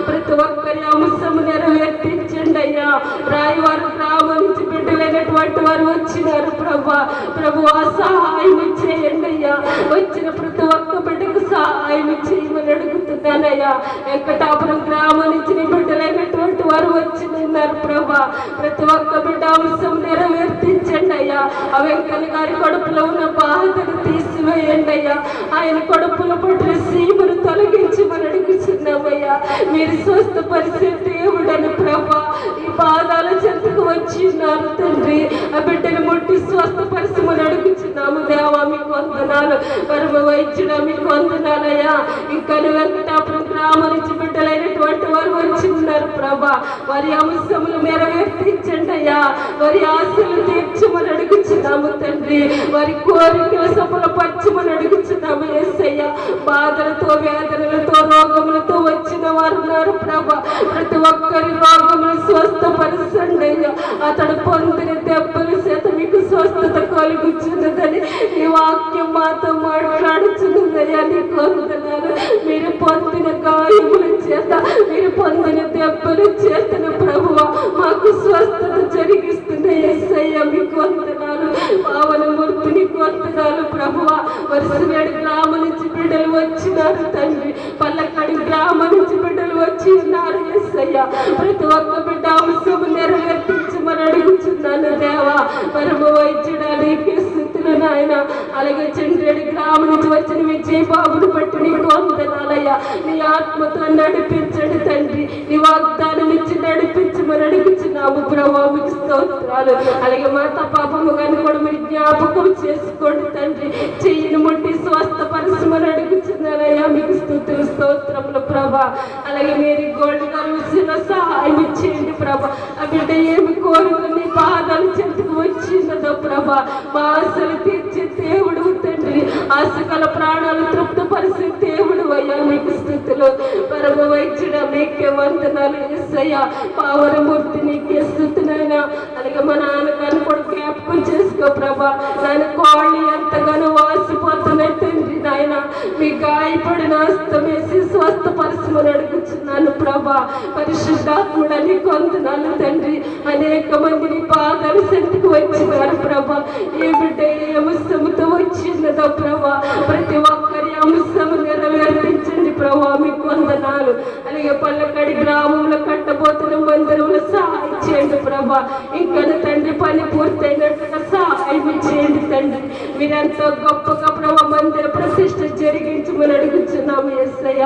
ప్రతి ఒక్కరి అంశము నెరవేర్తించండి అయ్యా. రాయవారు గ్రామం నుంచి బిడ్డలైనటువంటి వారు వచ్చినారు ప్రభా. ప్రభువా సహాయం చేయండి అయ్యా. వచ్చిన ప్రతి ఒక్క బిడ్డకు సహాయం చేయమని అడుగుతున్నానయ్యా. వెంకటాపురం గ్రామం నుంచి నీ బిడ్డలైనటువంటి వారు వచ్చినారు ప్రభా. ప్రతి ఒక్క బిడ్డ అంశం నెరవేర్తించండి అయ్యా. ఆ వెంకన్న గారి కడుపులో ఉన్న బాధను తీసివేయండి అయ్యా. ఆయన కడుపులో పట్టిన సీమను తొలగించమని అడుగుతున్నామయ్యా. మీరు స్వస్థపరిచే దేవుడని ప్రభా. ఈ పాదాల చెంతకు వచ్చి ఉన్నారు తండ్రి. ఆ బిడ్డను ముట్టి స్వస్థపరిచమని అడుగుతున్నాము దేవా. మీకు వందనాలు. పరమ వైద్యుడా మీకు వందనాలయ్యా. ఇంకా వెంకటాపురం గ్రామం నుంచి బిడ్డలైనటువంటి వారు వచ్చి ఉన్నారు ప్రభా. వారి అంశములు నెరవేర్తించండి అయ్యా. వారి ఆశలు తీర్చమని అడుగుతున్నాము తండ్రి. వారి కోరికలు సఫలపరచమని అడుగుతున్నాము యేసయ్య. బాధలతో వేదనలతో రోగములతో వచ్చిన వారు ఉన్నారు ప్రభా. ప్రతి ఒక్కరి రోగములు స్వస్థపరచండి అయ్యా. అతడు పొందిన దెబ్బల చేత మీకు స్వస్థత కలుగుచున్నదని ఈ వాక్యం మాతో మాట్లాడుచున్నదయ్యా. నీకు వందనాలు. మీరు పొందిన గాయముల చేత, మీరు పొందిన దెబ్బల చేతన ప్రభువా మాకు స్వస్థత జరిగిస్తున్న యేసయ్య మీకు వందనాలు. పావనమూర్తి నీకు వందనాలు ప్రభువా. వరుసవేడు గ్రామం నుంచి బిడ్డలు వచ్చినారు తండ్రి. పల్లక్కడి గ్రామం నుంచి బిడ్డలు వచ్చి ఉన్నారు యేసయ్య. ప్రతి ఒక్క బిడ్డ అంశము నెరవేర్తించమని అడుగుతున్నాను దేవా. పరమ వైద్యుడా నీకే స్తుతులు నాయన. అలాగే చంద్రుడి గ్రామం నుంచి వచ్చిన విజయబాబును బట్టి నీకు వందనాలయ్యా. నీ ఆత్మతో నడిపించండి తండ్రి. నీ వాగ్దానం ఇచ్చి నడిపించమని అడుగుతున్నాము ప్రభా. మీకు స్తోత్రాలు. అలాగే మాతా పాపము కానీ కూడా మీరు జ్ఞాపకం చేసుకోండి తండ్రి. చెయ్యిని ముట్టి స్వస్థపరచమని అడుగుతున్నానయ్యా. మీకు స్తుతులు స్తోత్రములు ప్రభా. అలాగే మీరు గోల్డ్ గారు విషయంలో సహాయం ఇచ్చేయండి ప్రభా. ఆ బిడ్డ ఏమి కోరుకుని పాదాలు చెంతకు వచ్చిందో ప్రభా. మా ఆశలు తీర్చే దేవుడు తండ్రి. ఆశగల ప్రాణాలు తృప్తపరిచే దేవుడు అయ్యా. మీకు స్తుతులు. పరమ వైద్యుడా మీకే వందనాలు యేసయ్యా. పావనమూర్తి నీకే స్తుతులైనా. అలాగే మా నాన్నగారిని కూడా జ్ఞాపకం చేసుకో ప్రభా. నాయన కాళ్ళు ఎంతగానో వాసిపోతున్నాయి తండ్రి. నాయన మీ గాయపడిన హస్తం వేసి స్వస్థపరచమని అడుగుతున్నాను ప్రభా. పరిశుద్ధాత్ముడా నీకు వందనాలు తండ్రి. అనేక మంది నీ పాదాలు చెంతకు వచ్చినారు ప్రభా. ఏ బిడ్డ ఏ అంశముతో వచ్చిందో ప్రభా. ప్రతి ఒక్కరి అంశము నెరవేర్తించండి ప్రభా. మీకు వందనాలు. అలాగే పల్లక్కడి గ్రామంలో కట్టబోతున్న మందిరంలో సహాయం చేయండి ప్రభా. ఇంకా తండ్రి పని పూర్తయినట్టుగా సహాయం చేయండి తండ్రి. మీరెంతో గొప్పగా ప్రభా మందిర ప్రతిష్ఠ జరిగించమని అడుగుతున్నాము యేసయ్య.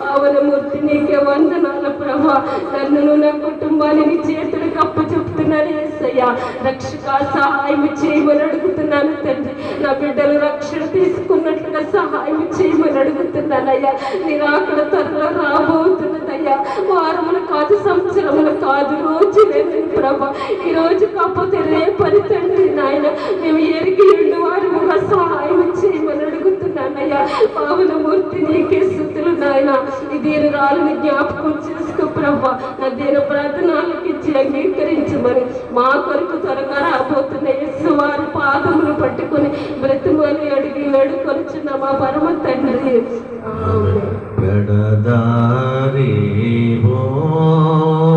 పావనమూర్తి నీకే వందనాలు ప్రభా. నన్ను నా కుటుంబాన్ని నీ చేతులకు అప్పచెప్తున్నాను యేసయ్య. రక్షక సహాయం చేయమని అడుగుతున్నాను తండ్రి. నా బిడ్డలు రక్షణ తీసుకున్నట్లుగా సహాయం చేయమని అడుగుతున్నానయ్యా. నేను అక్కడ త్వరలో రాబోతున్నదయ్యా. వారములు కాదు, సంవత్సరములు కాదు, రోజు లేదు ప్రభా. ఈ రోజు కాకపోతే రేపని తండ్రి నాయన మేము ఎరిగి ఉండి వారముగా సహాయం చేయమని అడుగుతున్నానయ్యా. పావనమూర్తి నీకే స్తుతులు నాయన. ఈ దీనురాలని జ్ఞాపకం చేసుకో ప్రభా. నా దీన ప్రార్థనలకు ఇచ్చి అంగీకరించమని మా కొరకు త్వరగా రాబోతున్న యేసు వారి పాదములు పట్టుకొని బ్రతుమని అడిగి వేడుకొనిచున్న మా పరమ తండ్రి. పెడదారి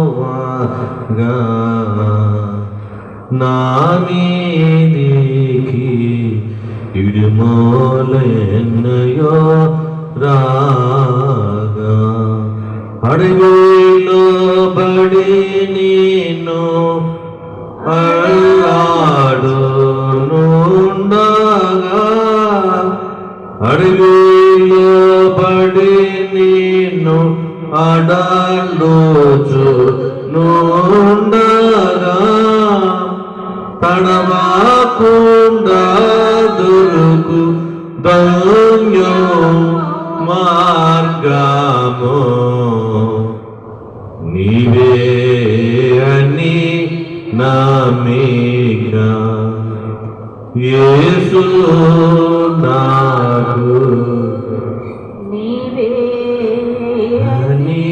బోవాగా నా మీదికి ఇడుమోలెన్నయో రాగా అడవిలో బడి నేను అల్లాడునుండగా అడవిలో బడి నేను ఆడలోచునుండగా తడవాకుండా దొరుకు ధన్యం మార్గము నీవే అని నమ్మిక యేసు నాకు నీవే అని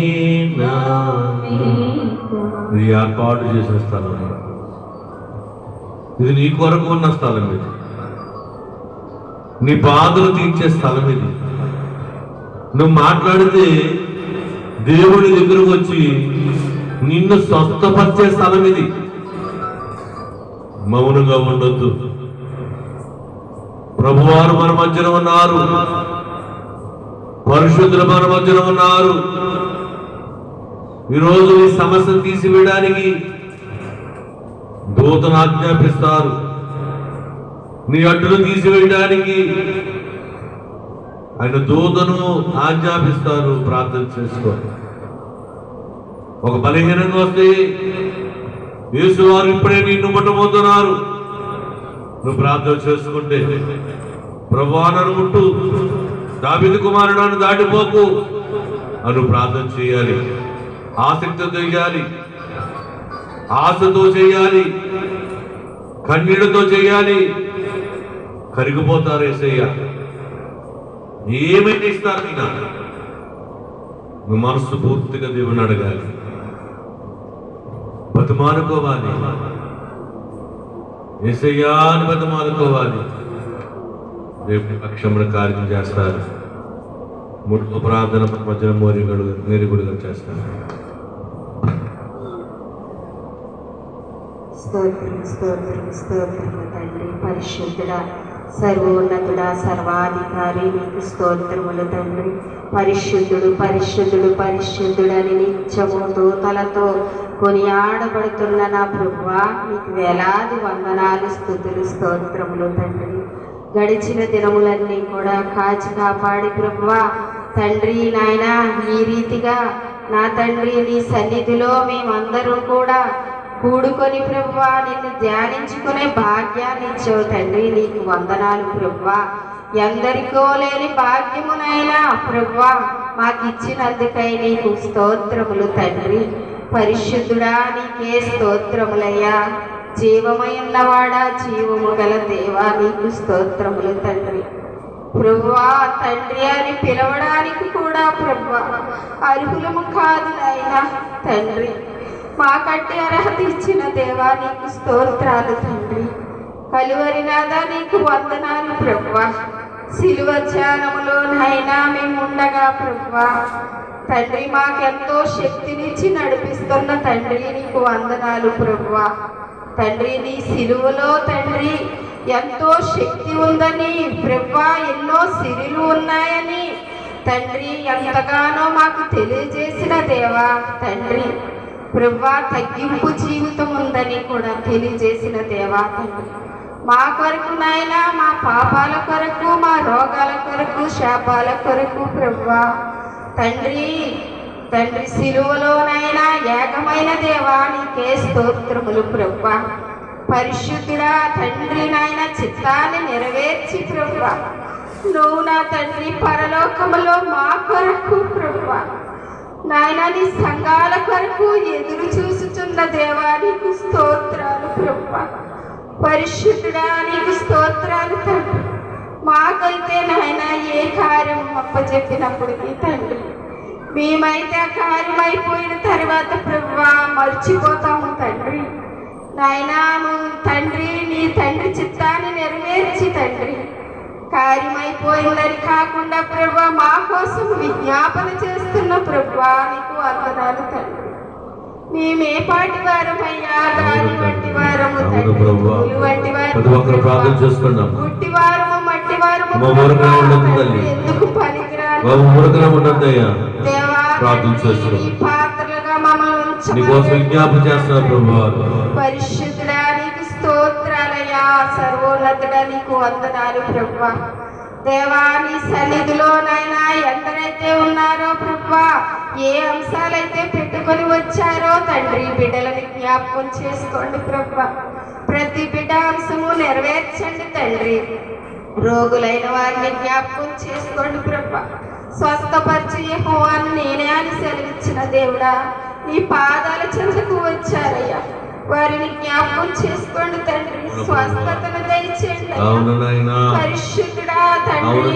ఇది ఏర్పాటు చేసిన స్థలం. ఇది నీ కొరకు ఉన్న స్థలం. ఇది నీ బాధలు తీర్చే స్థలం. ఇది నువ్వు మాట్లాడితే దేవుడి దగ్గరకు వచ్చి నిన్ను స్వస్థపరిచే స్థలం ఇది. మౌనంగా ఉండొద్దు. ప్రభువారు మన మధ్యన ఉన్నారు, పరిశుద్ధులు మన మధ్యన ఉన్నారు. ఈరోజు ఈ సమస్యను తీసివేయడానికి దూతను ఆజ్ఞాపిస్తారు. నీ అడ్డును తీసివేయడానికి ఆయన దూతను ఆజ్ఞాపిస్తారు. ప్రార్థన చేసుకో. ఒక బలహీనంగా వస్తే యేసు వారు ఇప్పుడే నిన్ను ముట్టబోతున్నారు. నువ్వు ప్రార్థన చేసుకుంటే, ప్రభువా నన్ను ముట్టు, దావీదు కుమారుడు నన్ను దాటిపోకు అని ప్రార్థన చేయాలి. ఆసక్తితో చేయాలి, ఆశతో చేయాలి, కన్నీళ్లతో చేయాలి. కరిగిపోతారు యేసయ్య. ఏమైనా ఇస్తారు నీకు. నువ్వు మనసు పూర్తిగా దేవుని అడగాలి, బతిమానుకోవాలి, యేసయ్యా అని బతిమానుకోవాలి. దేవుని పక్షమున కార్యం చేస్తారు. ముట్టు ప్రార్థన మధ్యన నేరుగుడుగా చేస్తారు. స్తోత్రం స్తోత్రం స్తోత్రం తండ్రి. పరిశుద్ధుడా, సర్వోన్నతుడా, సర్వాధికారి నీకు స్తోత్రములు తండ్రి. పరిశుద్ధుడు పరిశుద్ధుడు పరిశుద్ధుడని నిత్యము దూతలతో కొనియాడబడుతున్న నా ప్రభువా, నీకు వేలాది వందనాలు, స్తుతులు, స్తోత్రములు తండ్రి. గడిచిన దినములన్నీ కూడా కాచి కాపాడి ప్రభువా తండ్రి నాయన, ఈ రీతిగా నా తండ్రి నీ సన్నిధిలో మేమందరూ కూడా కూడుకొని ప్రభువా నిన్ను ధ్యానించుకునే భాగ్యాన్ని ఇచ్చావు తండ్రి. నీకు వందనాలు ప్రభువా. ఎందరికో లేని భాగ్యమునైనా ప్రభువా మాకు ఇచ్చినందుకై నీకు స్తోత్రములు తండ్రి. పరిశుద్ధుడా, నీకే స్తోత్రములయ్యా. జీవమై ఉన్నవాడా, జీవము గల దేవా, నీకు స్తోత్రములు తండ్రి. ప్రభువా తండ్రి అని పిలవడానికి కూడా ప్రభువా అర్హులము కాదు నాయనా తండ్రి. మాకంటే అర్హత ఇచ్చిన దేవా నీకు స్తోత్రాలు తండ్రి. కలువరినాదా నీకు వందనాలు ప్రభువా. సిలువ ధ్యానములో నైనా మేము ఉండగా ప్రభువా తండ్రి మాకెంతో శక్తినిచ్చి నడిపిస్తున్న తండ్రి నీకు వందనాలు ప్రభువా. తండ్రి నీ సిలువలో తండ్రి ఎంతో శక్తి ఉందని ప్రభువా, ఎన్నో సిరులు ఉన్నాయని తండ్రి ఎంతగానో మాకు తెలియజేసిన దేవా తండ్రి. ప్రభువా తగ్గింపు జీవితం ఉందని కూడా తెలియజేసిన దేవా తండ్రి. మా కొరకు నాయనా, మా పాపాల కొరకు, మా రోగాల కొరకు, శాపాల కొరకు ప్రభువా తండ్రి తండ్రి సిలువలోనైనా ఏకమైన దేవా నీకే స్తోత్రములు ప్రభువా. పరిశుద్ధుడా తండ్రి నాయన చిత్తాన్ని నెరవేర్చి ప్రభువా నువ్వు నా తండ్రి పరలోకములో మా కొరకు ప్రభువా నాయన నీ సంఘాల కొరకు ఎదురు చూసుచున్న దేవా నీకు స్తోత్రాలు ప్రభువా. పరిశుద్ధుడా నీకు స్తోత్రాలు తండ్రి. మాకైతే నాయన ఏ కార్యం అప్పచెప్పినప్పటికీ తండ్రి మేమైతే ఆ కార్యం అయిపోయిన తర్వాత ప్రభువా మర్చిపోతాము తండ్రి. నాయనా నువ్వు తండ్రి నీ తండ్రి చిత్తాన్ని నెరవేర్చి తండ్రి కార్యమైపోయిందని కాకుండా ప్రభువా మా కోసం విజ్ఞాపన చేస్తున్న ప్రభువా నీకు వందనాలు తండ్రి. మేమే పాటి వారమయ్యా, గాలి వంటి వారము తండ్రి, వంటి వారము, గుట్టి వారము, మట్టి వారము, ఎందుకు పనికిరాని పాత్రలుగా మమ్మల్ని పరిశుద్ధుడా నీకు స్తోత్రాలయ్యా. సర్వోన్నతుడా నీకు వందనాలు ప్రభువా. దేవా నీ సన్నిధిలోనైనా ఎందరైతే ఉన్నారో ప్రభువా, ఏ అంశాలైతే పెట్టుకొని వచ్చారో తండ్రి బిడ్డలని జ్ఞాపకం చేసుకోండి ప్రభువా. ప్రతి బిడ్డ అంశము నెరవేర్చండి తండ్రి. రోగులైన వారిని జ్ఞాపకం చేసుకోండి ప్రభువా. స్వస్థపరిచి యెహోవాను నేనే అని సెలవిచ్చిన దేవుడా నీ పాదాల చెంతకు వచ్చారయ్యా. వారిని జ్ఞాపకం చేసుకోండి తండ్రి. స్వస్థతను దయచేయండి. పరిశుద్ధుడా తండ్రి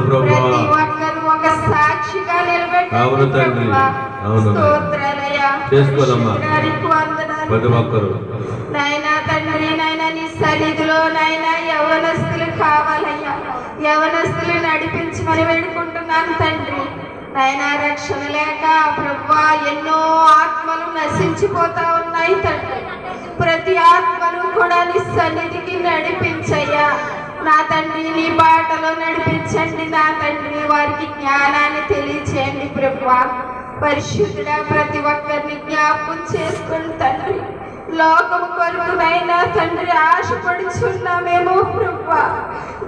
ప్రతి ఒక్కరు ఒక సాక్షిగా నిలబెట్టండి. స్తోత్రాలయ్యా. నాయనా తండ్రి నాయన నీ సన్నిధిలో నాయన యవనస్తులు కావాలయ్యా. యవనస్తులు నడిపించమని వేడుకుంటున్నాను తండ్రి. నాయన రక్షణ లేక ప్రభువా ఎన్నో ఆత్మలు నశించిపోతా ఉన్నాయి తండ్రి. ప్రతి ఆత్మను కూడా నీ సన్నిధికి నడిపించయ్యా నా తండ్రి. నీ బాటలో నడిపించండి నా తండ్రి. వారికి జ్ఞానాన్ని తెలియచేయండి ప్రభువా. పరిశుద్ధుడా ప్రతి ఒక్కరిని జ్ఞాపకం చేసుకోండి తండ్రి. లోకము కొరకునైనా తండ్రి ఆశపడుచున్నామేమో ప్రభువా.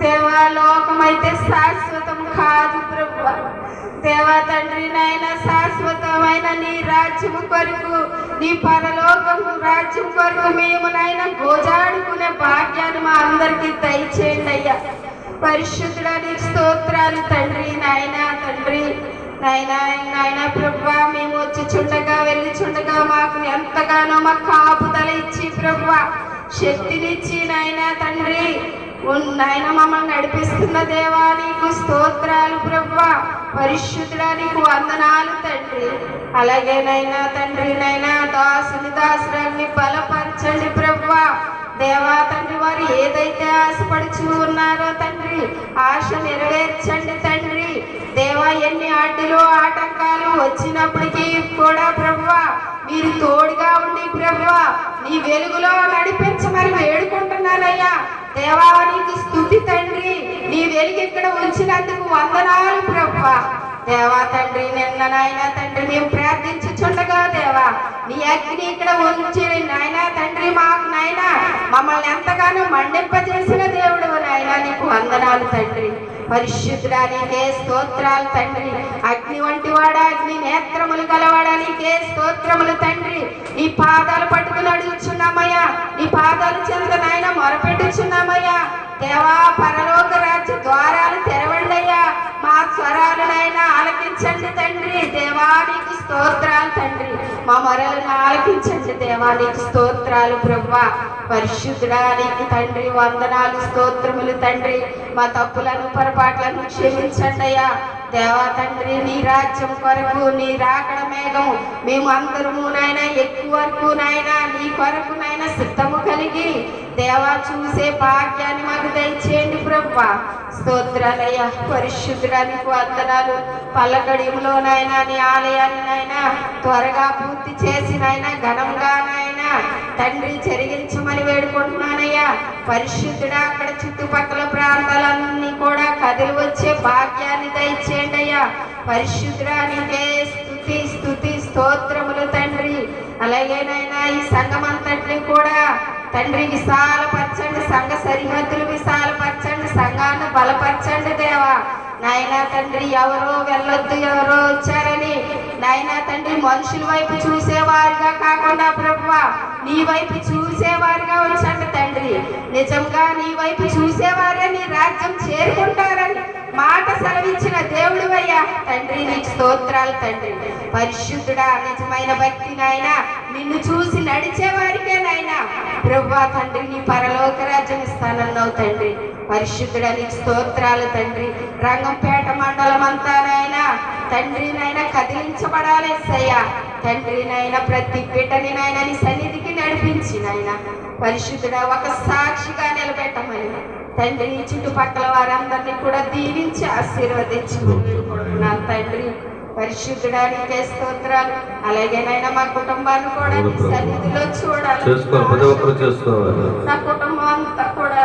దేవా లోకమైతే శాశ్వతం కాదు ప్రభువా. దేవా తండ్రి నాయన శాశ్వతమైన నీ రాజ్యము కొరకు, నీ పరలోకము రాజ్యం కొరకు మేము నాయన గోజాడుకునే భాగ్యాన్ని మా అందరికీ దయచేయండి అయ్యా. పరిశుద్ధుడా నీకు స్తోత్రాలు తండ్రి. నాయన తండ్రి నాయన ప్రభువా మేము వచ్చి చుండగా వెళ్ళి చుండగా మాకు ఎంతగానో మాకు కాపుదల ఇచ్చి ప్రభువా శక్తినిచ్చి నాయన తండ్రి నాయన మమ్మల్ని నడిపిస్తున్న దేవా నీకు స్తోత్రాలు ప్రభువా. పరిశుద్ధుడా నీకు వందనాలు తండ్రి. అలాగే నైనా తండ్రి నైనా దాసురాల్ని బలపరచండి ప్రభువా. దేవా తండ్రి వారు ఏదైతే ఆశపడుచు ఉన్నారో తండ్రి ఆశ నెరవేర్చండి తండ్రి. దేవా ఎన్ని అడ్డులు ఆటంకాలు వచ్చినప్పటికీ కూడా ప్రభువా మీరు తోడుగా ఉండి ప్రభువా నీ వెలుగులో నడిపించమని వేడుకుంటున్నానయ్యా. దేవా నీకు స్తుతి తండ్రి. నీ వెలుగు ఇక్కడ ఉంచినందుకు వందనాలు ప్రభువా. దేవా తండ్రి నిన్న నాయన తండ్రి మేము ప్రార్థించుచుండగా దేవా నీ అగ్ని ఇక్కడ ఉంచి నాయన తండ్రి మాకు నాయన మమ్మల్ని ఎంతగానో మండింపజేసిన దేవుడు నాయన నీకు వందనాలు తండ్రి. పరిశుద్ధుడా నీకే స్తోత్రాలు తండ్రి. అగ్ని వంటి వాడా, అగ్ని నేత్రములు గలవాడా నీకే స్తోత్రములు తండ్రి. నీ పాదాలు పట్టుకుని అడుగుచున్నామయ్యా. నీ పాదాలు చెంత నాయన మొరపెట్టుచున్నామయ్యా. దేవా పరలోక రాజ్య ద్వారాలు తెరవండి అయ్యా. మా స్వరాలు నాయన ఆలకించండి తండ్రి. దేవా నీకు స్తోత్రాలు తండ్రి. మా మొరలను ఆలకించండి దేవా నీకు స్తోత్రాలు ప్రభువా. పరిశుద్ధుడా నీకు తండ్రి వందనాలు స్తోత్రములు తండ్రి. మా తప్పులను పొరపాట్లను క్షమించండి అయ్యా. దేవా తండ్రి నీ రాజ్యం కొరకు నీ రాకడ మేఘం మేము అందరము నాయన ఎక్కువ వరకు నాయన నీ కొరకు నాయన సిద్ధము కలిగి దేవా చూసే భాగ్యాన్ని మాకు దయచేయండి ప్రభువా. స్తోత్రాలయ్యా. పరిశుద్ధుడా నీకు వందనాలు. పల్లకడిలో నాయన నీ ఆలయాన్ని నాయన త్వరగా పూర్తి చేసి నాయన ఘనంగా నాయన తండ్రి జరిగించమని వేడుకుంటున్నానయ్యా. పరిశుద్ధుడా అక్కడ చుట్టుపక్కల ప్రాంతాలన్నీ కూడా కదిలి వచ్చే భాగ్యాన్ని దయచేయండి అయ్యా. పరిశుద్ధుడా నీకే స్తుతి స్తుతి స్తోత్రములు తండ్రి. అలాగే నాయన ఈ సంఘమంతటిని కూడా తండ్రి విశాలపరచండి. సంఘ సరిహద్దులు విశాలపరచండి. సంఘాన్ని బలపరచండి దేవా. నాయన తండ్రి ఎవరో వెళ్ళొద్దు ఎవరో వచ్చారని నాయన తండ్రి మనుషుల వైపు చూసేవారుగా కాకుండా ప్రభువా నీ వైపు చూసేవారుగా ఉంచండి తండ్రి. నిజంగా నీ వైపు చూసేవారే నీ రాజ్యం చేరుకుంటారని మాట సెలవిచ్చిన దేవుడు అయ్యా తండ్రి నీకు స్తోత్రాలు తండ్రి. పరిశుద్ధుడా నిజమైన భక్తి నాయన నిన్ను చూసి నడిచే వారికే నాయన ప్రభువా తండ్రి నీ పరలోక రాజ్యం ఇస్తానన్నావు తండ్రి. పరిశుద్ధుడా నీకు స్తోత్రాలు తండ్రి. రంగంపేట మండలం అంతా నాయన తండ్రి నాయన కదిలించబడాలి అయ్యా. తండ్రి నాయన ప్రతి బిడ్డని నాయన నీ సన్నిధికి నడిపించి నాయన పరిశుద్ధుడా ఒక సాక్షిగా నిలబెట్టమని తండ్రి చుట్టుపక్కల వారందరినీ కూడా దీవించి ఆశీర్వదించి నా తండ్రి. పరిశుద్ధుడా నీకే స్తోత్రాలు. అలాగే నాయన మా కుటుంబాన్ని కూడా నీ సన్నిధిలో చూడాలి. నా కుటుంబం అంతా కూడా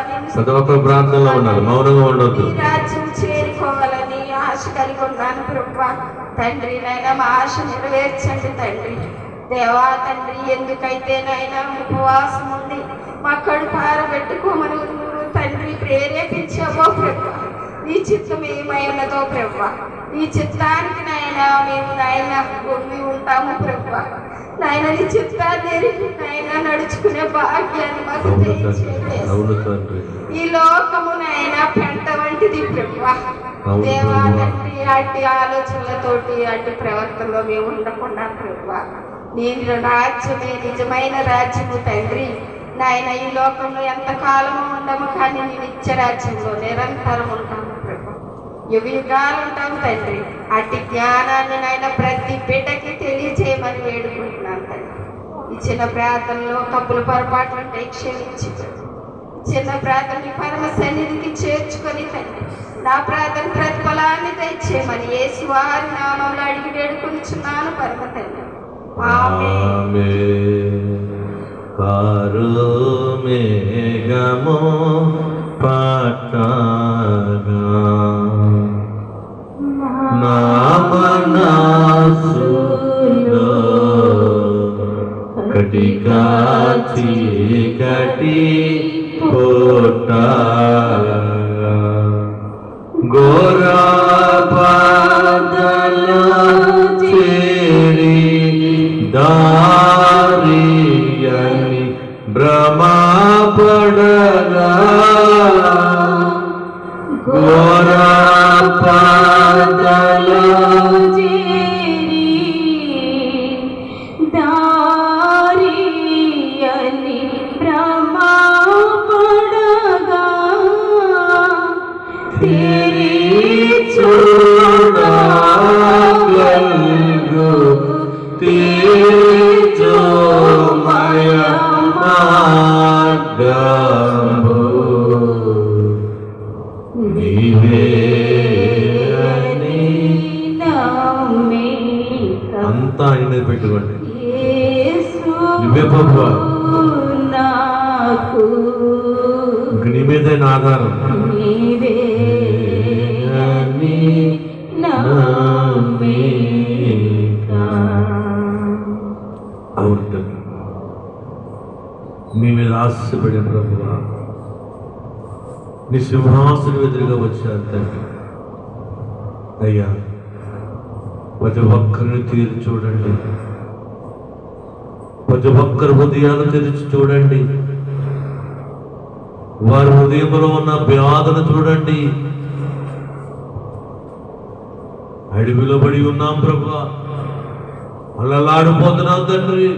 రాజ్యం చేరుకోవాలని ఆశ కలిగి ఉన్నాను ప్రభువా. తండ్రి నాయన మా ఆశ నెరవేర్చండి తండ్రి. దేవా తండ్రి ఎందుకైతే నాయన ఉపవాసం ఉంది మా కడుపు ఆరబెట్టుకోమని తండ్రి ప్రేరేపించావో ప్రభువా. నీ చిత్తం ఏమై ఉన్నదో ప్రభువా. నీ చిత్తానికి నాయన మేము నాయన భూమి ఉంటాము ప్రభువా. నాయన నీ చిత్తాన్ని నాయన నడుచుకునే భాగ్యాన్ని మాకు దయచేయండి. ఈ లోకము నాయన పెంట వంటిది ప్రభువా. దేవా తండ్రి అట్టి ఆలోచనలతోటి అట్టి ప్రవర్తనలో మేము ఉండకుండా ప్రభువా నీ రాజ్యమే నిజమైన రాజ్యము తండ్రి. నాయన ఈ లోకంలో ఎంతకాలము ఉండము కానీ నీ నిత్య రాజ్యంలో నిరంతరం ఉంటాము ప్రభు. యుగాలు ఉంటాము తండ్రి. అట్టి జ్ఞానాన్ని నాయన ప్రతి బిడ్డకి తెలియజేయమని వేడుకుంటున్నాను తండ్రి. ఈ చిన్న ప్రార్థనలో తప్పుల పొరపాట్లు ఉంటే క్షమించి చిన్న ప్రార్థన మీ పరమ సన్నిధికి చేర్చుకొని తండ్రి నా ప్రార్థన ప్రతిఫలాన్ని దయచేయమని యేసు వారి నామంలో అడిగి వేడుకొనిచున్నాను పరమ తండ్రి. ఆమేన్. కారు మేఘము పట్టగా నా మనసులో కటికా చీకటి పుట్టగా ఘోర బాధలో చేరి దారియని భ్రమపడగా ఘోర బాధలో దారియని భ్రమపడగా तेरी చూడగలుగు తేజోమయ మార్గము నీవే అని అంతా ఆయన మీద పెట్టుకోండి. నువ్వే ప్రభువా, నాకు ఇంక నీ మీదే నా ఆధారం. నీవే అని నమ్మిక. అవును తండ్రి, మీ మీద ఆశపడే ప్రభువా, నీ సింహాసనం ఎదురుగా వచ్చాను తండ్రి. అయ్యా, ప్రతి ఒక్కరిని తీర్చి చూడండి, ప్రతి ఒక్కరి హృదయాన్ని తెరిచి చూడండి, వారి హృదయంలో ఉన్న వ్యాధులు చూడండి. అడవిలో పడి ఉన్నాం ప్రభువా, అల్లలాడిపోతున్నాం తండ్రి,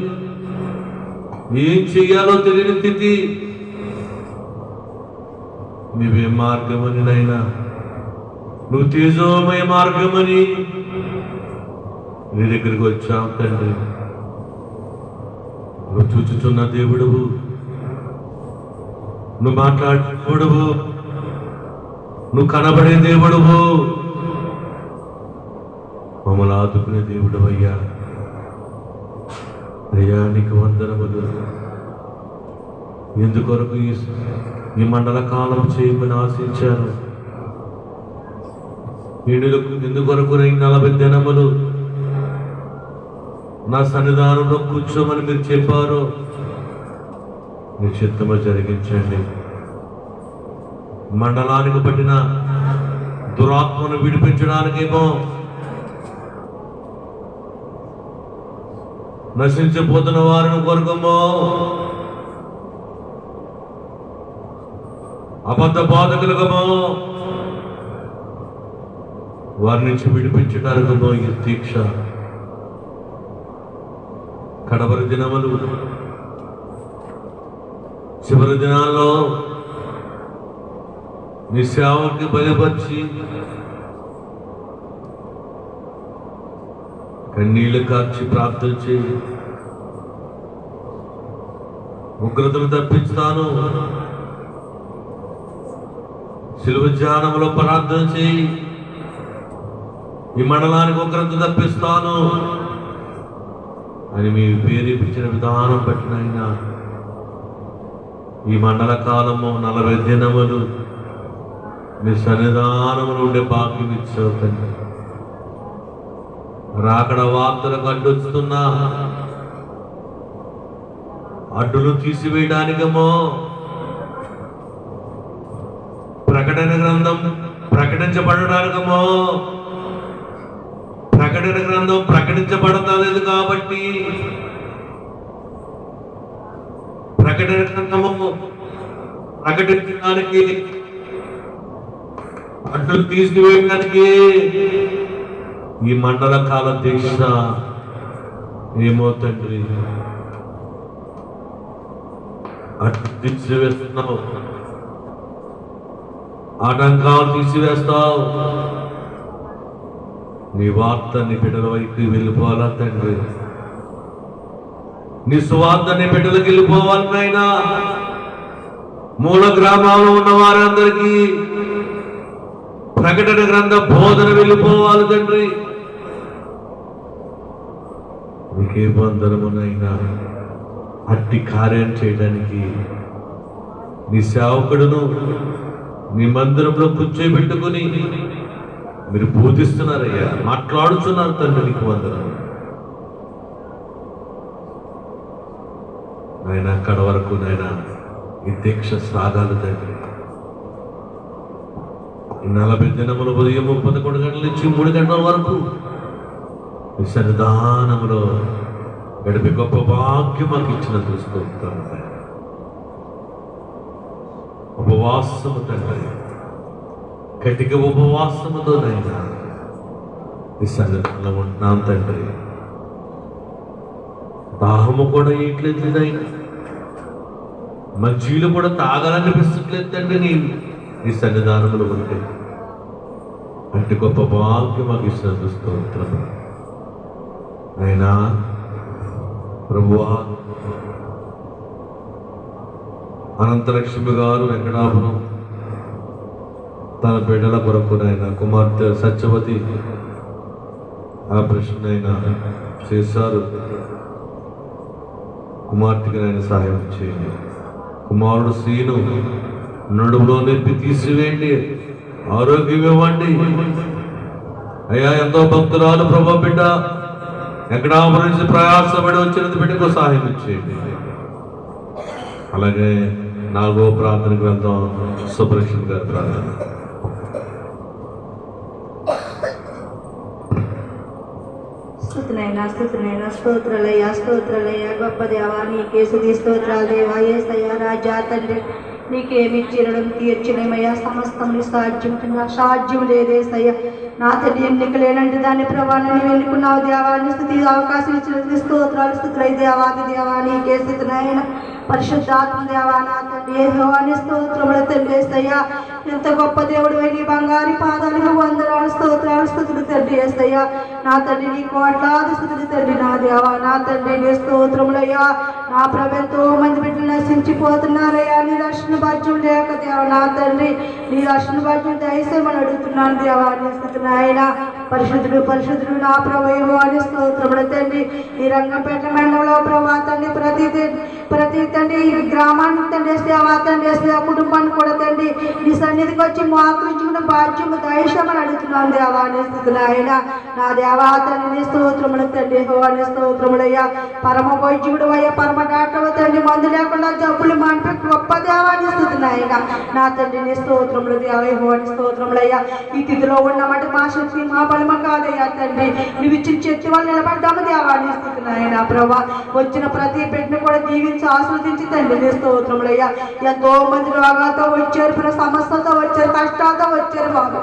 ఏం చెయ్యాలో తెలియని స్థితి. నువ్వే మార్గమని నైనా, నువ్వు తేజోమయ మార్గమని నీ దగ్గరికి వచ్చాం తండ్రి. నువ్వు చూచుచున్న దేవుడువు, నువ్వు మాట్లాడే దేవుడువు, నువ్వు కనబడే దేవుడువు, మమ్మల్ని ఆదుకునే దేవుడు అయ్యా. అయ్యా, నీకు వందనములు. ఎందుకొరకు ఈ మండల కాలం చేయమని ఆశించాను. ఎందుకొరకు 40 దినములు నా సన్నిధానంలో కూర్చోమని మీరు చెప్పారు. మీ చిత్తము జరిగించండి. మండలానికి పట్టిన దురాత్మను విడిపించడానికేమో, నశించిపోతున్న వారిని కొరకమో, అబద్ధ బాధకులకమో, వారి నుంచి విడిపించడానికమో ఈ దీక్ష. కడవరి దినములు, చివరి దినాల్లో నీ సేవకి బయలుపరిచి కన్నీళ్లు కార్చి ప్రార్థన చేయి. ఉగ్రతను తప్పిస్తాను, శిలువ ధ్యానంలో ప్రార్థన చేయి. ఈ మండలానికి ఉగ్రత తప్పిస్తాను అని మీ ప్రేరేపించిన విధానం బట్టినైనా ఈ మండల కాలము 40 దినములు మీ సన్నిధానములు ఉండే భాగ్యం ఇచ్చవుతండి. రాకడ వార్తలకు అడ్డొస్తున్నా అడ్డును తీసివేయడానికేమో, ప్రకటన గ్రంథం ప్రకటించబడడానికేమో, ప్రకటన గ్రంథం ప్రకటించబడలేదు కాబట్టి ప్రకటన గ్రంథము ప్రకటించడానికి, అడ్డులు తీసివేయడానికి ఈ మండల కాల దీక్ష ఏమో తండ్రి. అడ్డు తీసివేస్తున్నావు, ఆటంకాలు తీసివేస్తావు. నీ వార్త నీ బిడ్డల వైపు వెళ్ళిపోవాలా తండ్రి. నీ సువార్త నీ బిడ్డలకు వెళ్ళిపోవాలి నాయనా. మూల గ్రామాల్లో ఉన్న వారందరికీ ప్రకటన గ్రంథ బోధన వెళ్ళిపోవాలి తండ్రి. నీకే వందనమునైనా అట్టి కార్యం చేయడానికి నీ సేవకుడును నీ మందిరంలో కూర్చోబెట్టుకుని మీరు బోధిస్తున్నారయ్యా, మాట్లాడుతున్నారు తండ్రి. నీకు వందనం నాయన. అక్కడ వరకు నాయన ఈ దీక్ష సాగాలి తండ్రి. ఈ 40 దినములు ఉదయం 11 గంటల నుంచి 3 గంటల వరకు ఈ సన్నిధానములో గడిపే గొప్ప భాగ్యం మాకు ఇచ్చిన చూసుకుంటాను. ఉపవాసము తండ్రి, కటిక ఉపవాసముతోనైనా ఈ సన్నిధానంలో ఉంటున్నాం తండ్రి. దాహము కూడా ఇట్లేదైనా, మంచిలు కూడా తాగాలనిపిస్తట్లేదు తండ్రి. నీ ఈ సన్నిధానంలో ఉంటే అట్టి గొప్ప భాగ్యం మాకు ఇచ్చిన చూసుకుంటున్నాను అయినా. ప్రభువా, అనంతలక్ష్మి గారు వెంకటాపురం తన బిడ్డల కొరకునైనా కుమార్తె సత్యవతి ఆపరేషన్ అయినా చేశారు. కుమార్తెకి ఆయన సహాయం చేయండి. కుమారుడు శ్రీను నడుములో నొప్పి తీసివేయండి, ఆరోగ్యం ఇవ్వండి అయ్యా. ఎంతో భక్తురాలు ప్రభు బిడ్డ వెంకటాపురం నుంచి ప్రయాసపడి వచ్చినది బిడ్డకు సహాయం చేయండి. అలాగే 4వ ప్రార్థనకు వెళ్తాం. సుబ్రహ్మణ్యం గారి ప్రార్థన. స్తుతులైనా స్తోత్రాలయ్యా, స్తోత్రాలయ్యా. గొప్ప దేవా, నీకే స్తుతి స్తోత్రాలు దేవా. యేసయ్యా రాజా తండ్రి, నీకేమి చిరడం తీర్చలేమయ్యా. సమస్తం నీ సాధ్యం లేదేసయ్యా. నా తండ్రి, ఎన్నిక లేనంటే దాన్ని ప్రభావాన్ని ఎన్నుకున్నావు దేవాన్ని. స్థుతి అవకాశం ఇచ్చిన స్తోత్రాలు. స్థుతులై దేవాది దేవా, నీకే స్థితినైనా పరిశుద్ధాత్మ దేవా. నా తండ్రి యెహోవాని స్తోత్రములు తండ్రి. ఎంత గొప్ప దేవుడు, నీ బంగారు పాదాలకు వందనాలు, స్తోత్రాలు, స్థుతులు తండ్రి. యేసయ్యా నా తండ్రి, నీ కోట్లాది స్థుతులు తండ్రి. నా దేవా నా తండ్రి, నీ స్తోత్రములయ్యా. నా ప్రభు, ఎంతో మంది బిడ్డలు నశించిపోతున్నారయ్యా. నీ రక్షణ భాగ్యం లేక దేవా నా తండ్రి, నీ రక్షణ భాగ్యం దయచేయమని అడుగుతున్నాను దేవా. నీ స్థుతులు ఆయన పరిశుద్ధుడు పరిశుద్ధుడు నా ప్రభు యెహోవాని స్తోత్రములు తండ్రి. ఈ రంగంపేట మండలంలో ప్రభా తండ్రి, ప్రతి తండ్రి ఈ గ్రామాన్ని తండ్రి దేవా తండ్రి, కుటుంబాన్ని కూడా తండ్రి నీ సన్నిధికి వచ్చి మోకరించుకున్న భాగ్యము దయచేయమని అడుగుతున్నాను దేవా. నీ స్థుతులు ఆయన నా దేవా తండ్రి, నీ స్తోత్రములు తండ్రి. యెహోవాని స్తోత్రములయ్యా. పరమ వైద్యుడు అయ్యా, పరమ డాక్టర్ తండ్రి, మందు లేకుండా జబ్బులు మానిపే గొప్ప దేవాన్ని స్థుతులు ఆయన నా తండ్రి. నీ స్తోత్రములు దేవా. యెహోవాని స్తోత్రములయ్యా. ఈ తిథిలో ఉన్నమాట మా శక్తి మా బలమ కాదయ్యా తండ్రి, నువ్వు ఇచ్చిన చేతి వాళ్ళు నిలబడ్డాము దేవాన్ని స్థుతులు ఆయన ప్రభా. వచ్చిన ప్రతి బిడ్డను కూడా దీవించి ఆస్వాదించి తండ్రి. నీ స్తోత్రములయ్యా. ఎంతో మంది రోగాలతో వచ్చారు, సమస్యలతో వచ్చారు, కష్టాలతో వచ్చారు బాబు.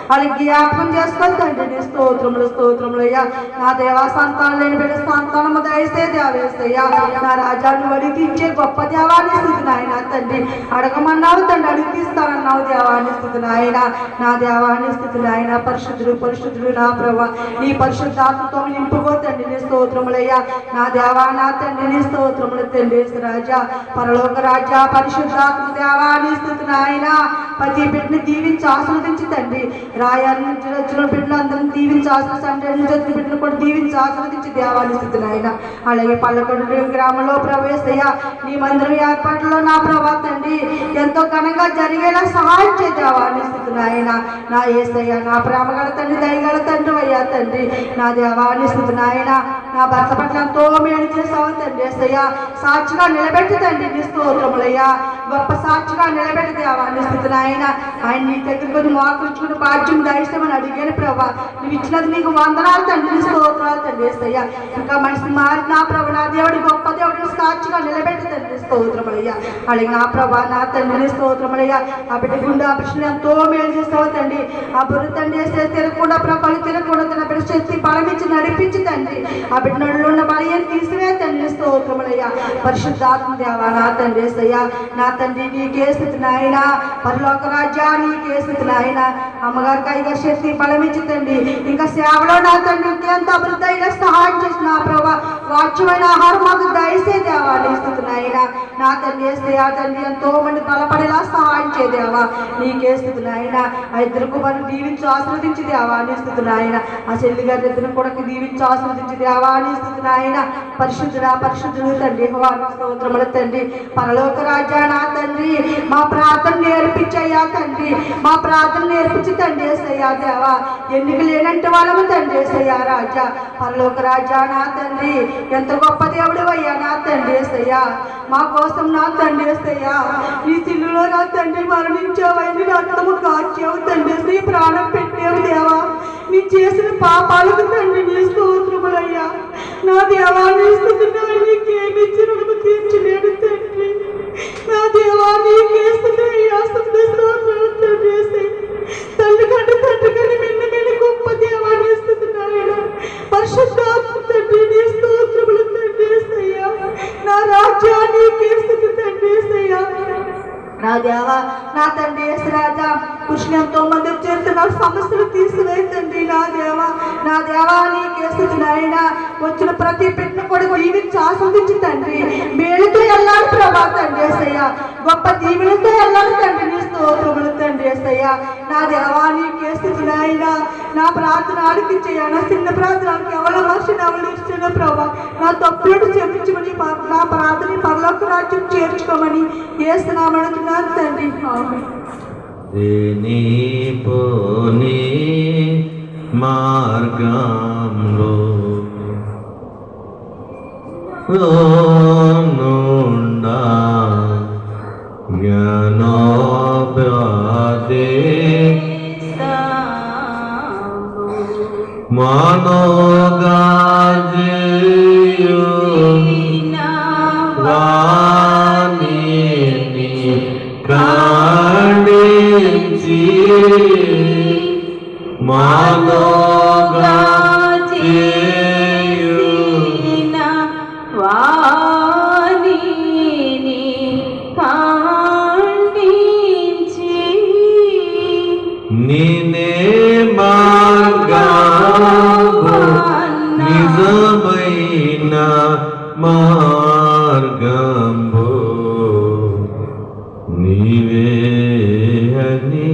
వాళ్ళకి జ్ఞాపకం చేసుకొని తండ్రి. నీ స్తోత్రములయ్యా. నా దేవా, సంతానం లేని బిడ్డ సంతానము దయస్తే దేవేస్తయ్యా. నా రాజాన్ని వడికించే గొప్ప దేవాన్ని స్థుతులు ఆయన తండ్రి. అడగమన్నావు తండ్రి, అడిగిస్తానన్నావు దేవాన్ని స్థుతులు ఆయన నా దేవాన్ని స్థుతులు ఆయన. పరిశుద్ధుడు పరిశుద్ధుడు నా ప్రభా, నీ పరిశుద్ధాత్మతో నింపుకో తండ్రి. నీ స్తోత్రములయ్యా. నా దేవా నా తండ్రి, నీ స్తోత్రములు తండ్రి. రాజా, పరలోక రాజా, పరిశుద్ధాత్మ దేవా నీ స్థుతులు ఆయన. ప్రతి బిడ్డని దీవించి ఆస్వాదించి తండ్రి. రాయాల నుంచి వచ్చిన బిడ్డలు అందరినీ దీవించి ఆస్వాదించి, నుంచి వచ్చిన బిడ్డలు కూడా దీవించి ఆస్వాదించి దేవాన్ని స్థుతులు ఆయన. అలాగే పల్లకొండ గ్రామంలో ప్రవేశయ్యా, నీ మందిరం ఏర్పాటులో నా ప్రభా తండ్రి ఎంతో ఘనంగా జరిగేలా సహాయం చే దేవాన్ని స్థుతులు ఆయన. నా యేసయ్యా, నా ప్రేమగల తండ్రి, దయగల తండ్రి అయ్యా తండ్రి. నా దేవాన్ని స్థుతులు ఆయన. నా భర్త పట్ల ఎంతో మేలు చేసావు తండ్రి. యేసయ్యా, సాక్షిగా నిలబెట్టి తండ్రి. నీ స్తోత్రములయ్యా. గొప్ప సాక్షిగా నిలబెట్టి దేవాన్ని స్థుతులు ఆయన. ఆయన నీ దగ్గరికి వచ్చి మోకరించుకుని భాగ్యం దయచేయమని అడిగాను ప్రభా. నువ్వు ఇచ్చినది నీకు వందనాలు తండ్రి. నీ స్తోత్రాలు తండ్రి. యేసయ్యా, ఇంకా మనిషి మారి నా ప్రభు, నా దేవుడి గొప్ప దేవుడి సాక్షిగా నిలబెట్టి తండ్రి స్తోత్రములయ్యా. అలాగే నా ప్రభా నా తండ్రి స్తోత్రములయ్యా. ఆ బిడ్డ గుండె ఆపరేషన్ ఎంతో మేలు చేస్తావు తండ్రి. ఆ బుర్ర తండ్రి వేస్తే తిరగకుండా ప్రభావం తిరగకుండా తన బిడ్డ శక్తి బలమించి నడిపించి తండ్రి. ఆ బిడ్డ నడులో ఉన్న బలయం తీసివే తండ్రి స్తోత్రములయ్యా. పరిశుద్ధాత్మ దేవా నా తండ్రి యేసయ్యా. నా తండ్రి నీకే స్తుతి నాయన. పరలోక రాజ్యా నీకే స్తుతి నాయన. అమ్మగారికి అయ్యగా శక్తి బలమించి తండ్రి. ఇంకా సేవలో నా తండ్రి ఇంకెంత అభివృద్ధి అయినా సహాయం చేసిన నా ప్రభా వాచ్యమైన ఆహారం మాకు దయసే దేవా నీ స్తుతి నాయన. నా తండ్రి యేసయ్యా తండ్రి ఎంతో మంది బలపడేలా సహాయం చేయదేవా నీకే స్తుతి నాయన. ఆ ఇద్దరు కుమారుని దీవించి ఆశీర్వదించి దేవా నీ స్తుతి నాయన. ఆ చెల్లి గారి ఇద్దరు కొడుకు దీవించి ఆశీర్వదించి దేవా నీ స్తుతి నాయన. పరిశుద్ధుడా పరిశుద్ధుడు తండ్రి యెహోవాకు స్తోత్రములు తండ్రి. పరలోక రాజ్యా నా తండ్రి మా ప్రార్థన నేర్పించయ్యా తండ్రి. మా ప్రార్థన నేర్పించి తండ్రి యేసయ్యా దేవా ఎన్నిక లేనంటే వాళ్ళము తండ్రి యేసయ్యా రాజా. పరలోక రాజా నా తండ్రి ఎంత గొప్ప దేవుడు అయ్యా నా తండ్రి యేసయ్యా. మా కోసం నా తండ్రి యేసయ్యా నీ సిల్లులో నా తండ్రి మరణించావని రక్తము కాచావు తండ్రి. నీ ప్రాణం పెట్టావు దేవా. నీ చేసిన పాపాలకు తండ్రి నీ స్తోత్రములయ్యా. నా దేవా నీ స్తుతిని నీకేమి రుణము తీర్చలేడు తండ్రి. నా దేవా నీకే స్తుతి అయ్యా. స్తుతి స్తోత్రములు తండ్రి యేసయ్యా. తల్లి కంటే తండ్రి కంటే మిన్న మిన్న గొప్ప దేవా నీ స్తుతి నాయన. పరిశుద్ధాత్మ తండ్రి నీ స్తోత్రములు తండ్రి యేసయ్యా. నా రాజ్యా నీకే స్తుతి తండ్రి యేసయ్యా. నా దేవా నా తండ్రి యేసు రాజా కృష్ణ ఎంతో మంది చేస్తున్న సమస్యలు తీసివేయండి. నా దేవా నీకే స్తుతి నాయన. వచ్చిన ప్రతి బిడ్డను కూడా దీవించి ఆస్వాదించి తండ్రి మేలుతో వెళ్ళాలి ప్రభా తండ్రి యేసయ్యా. గొప్ప దీవెనతో వెళ్ళాలి తండ్రి నీ స్తోత్రములు తండ్రి యేసయ్యా. నా దేవా నీకే స్తుతి నాయన. నా ప్రార్థన ఆలకించయ్యా. నా చిన్న ప్రార్థనకి ఎవరి వర్షం అవలిస్తున్న ప్రభా నా తప్పులను క్షమించమని నా ప్రార్థన పరలోక రాజ్యం చేర్చుకోమని యేసునామమున తండ్రి ఆమేన్. పోనీ మార్గంలో నుండా జ్ఞానోపాదే మనోగాజయు వాణిని కాండించి మనోగాజయు వాణిని కాండించి నినే మార్గము నిజమైన మార్గము నీవే అని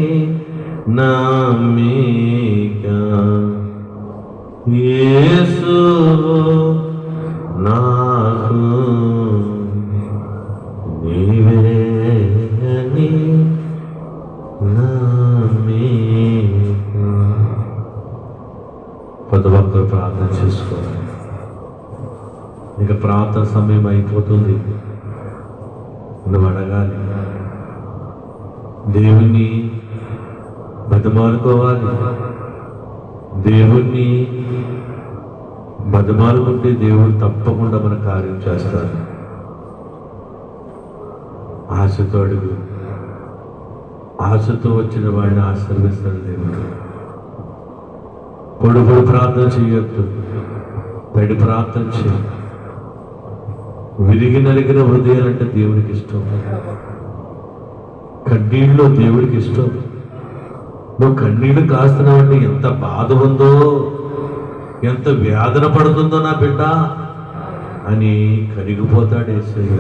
నమ్మిక యేసు నాకు నీవే అని ప్రతి ఒక్కరు ప్రార్థన చేసుకోవాలి. ఇక ప్రార్థన సమయం అయిపోతుంది. నువ్వు అడగాలి, దేవుణ్ణి బతిమాలుకోవాలి. దేవుణ్ణి బతిమాలుకుంటే దేవుడు తప్పకుండా మన కార్యం చేస్తాడు. ఆశతో అడుగు. ఆశతో వచ్చిన వాడిని ఆశీర్వదిస్తాడు దేవుడు. పొడి ప్రార్థన చేయొద్దు, తడి ప్రార్థన చేయ. విరిగి నలిగిన హృదయాలంటే దేవుడికి ఇష్టం. కన్నీళ్ళు దేవుడికి ఇష్టం. నువ్వు కన్నీళ్ళు కాస్తున్నావంటే ఎంత బాధ ఉందో, ఎంత వేదన పడుతుందో నా బిడ్డ అని కరిగిపోతాడు యేసయ్య.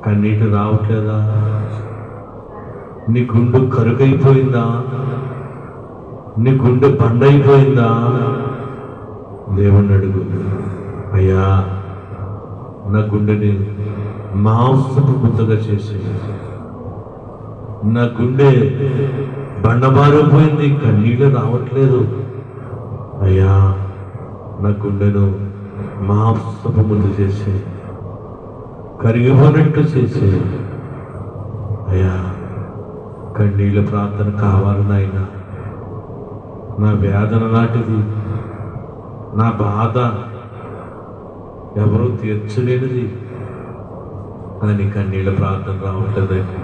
కన్నీళ్ళు రావట్లేదా? నీ గుండె కరుకైపోయిందా? నీ గుండె బండైపోయిందా? దేవుణ్ణి అడుగు, అయ్యా నా గుండెని మాంసపు ముద్దగా చేసి, నా గుండె బండబారిపోయింది, కన్నీళ్ళు రావట్లేదు. అయ్యా నా గుండెను మాంసపు ముద్ద చేసి, కరిగిపోయినట్టు చేసి, అయ్యా కన్నీళ్ళ ప్రార్థన కావాలి నాయన. నా వేదన నాటిది, నా బాధ ఎవరూ తీర్చలేనిది అని కన్నీళ్ళ ప్రార్థన రావట్లేదండి.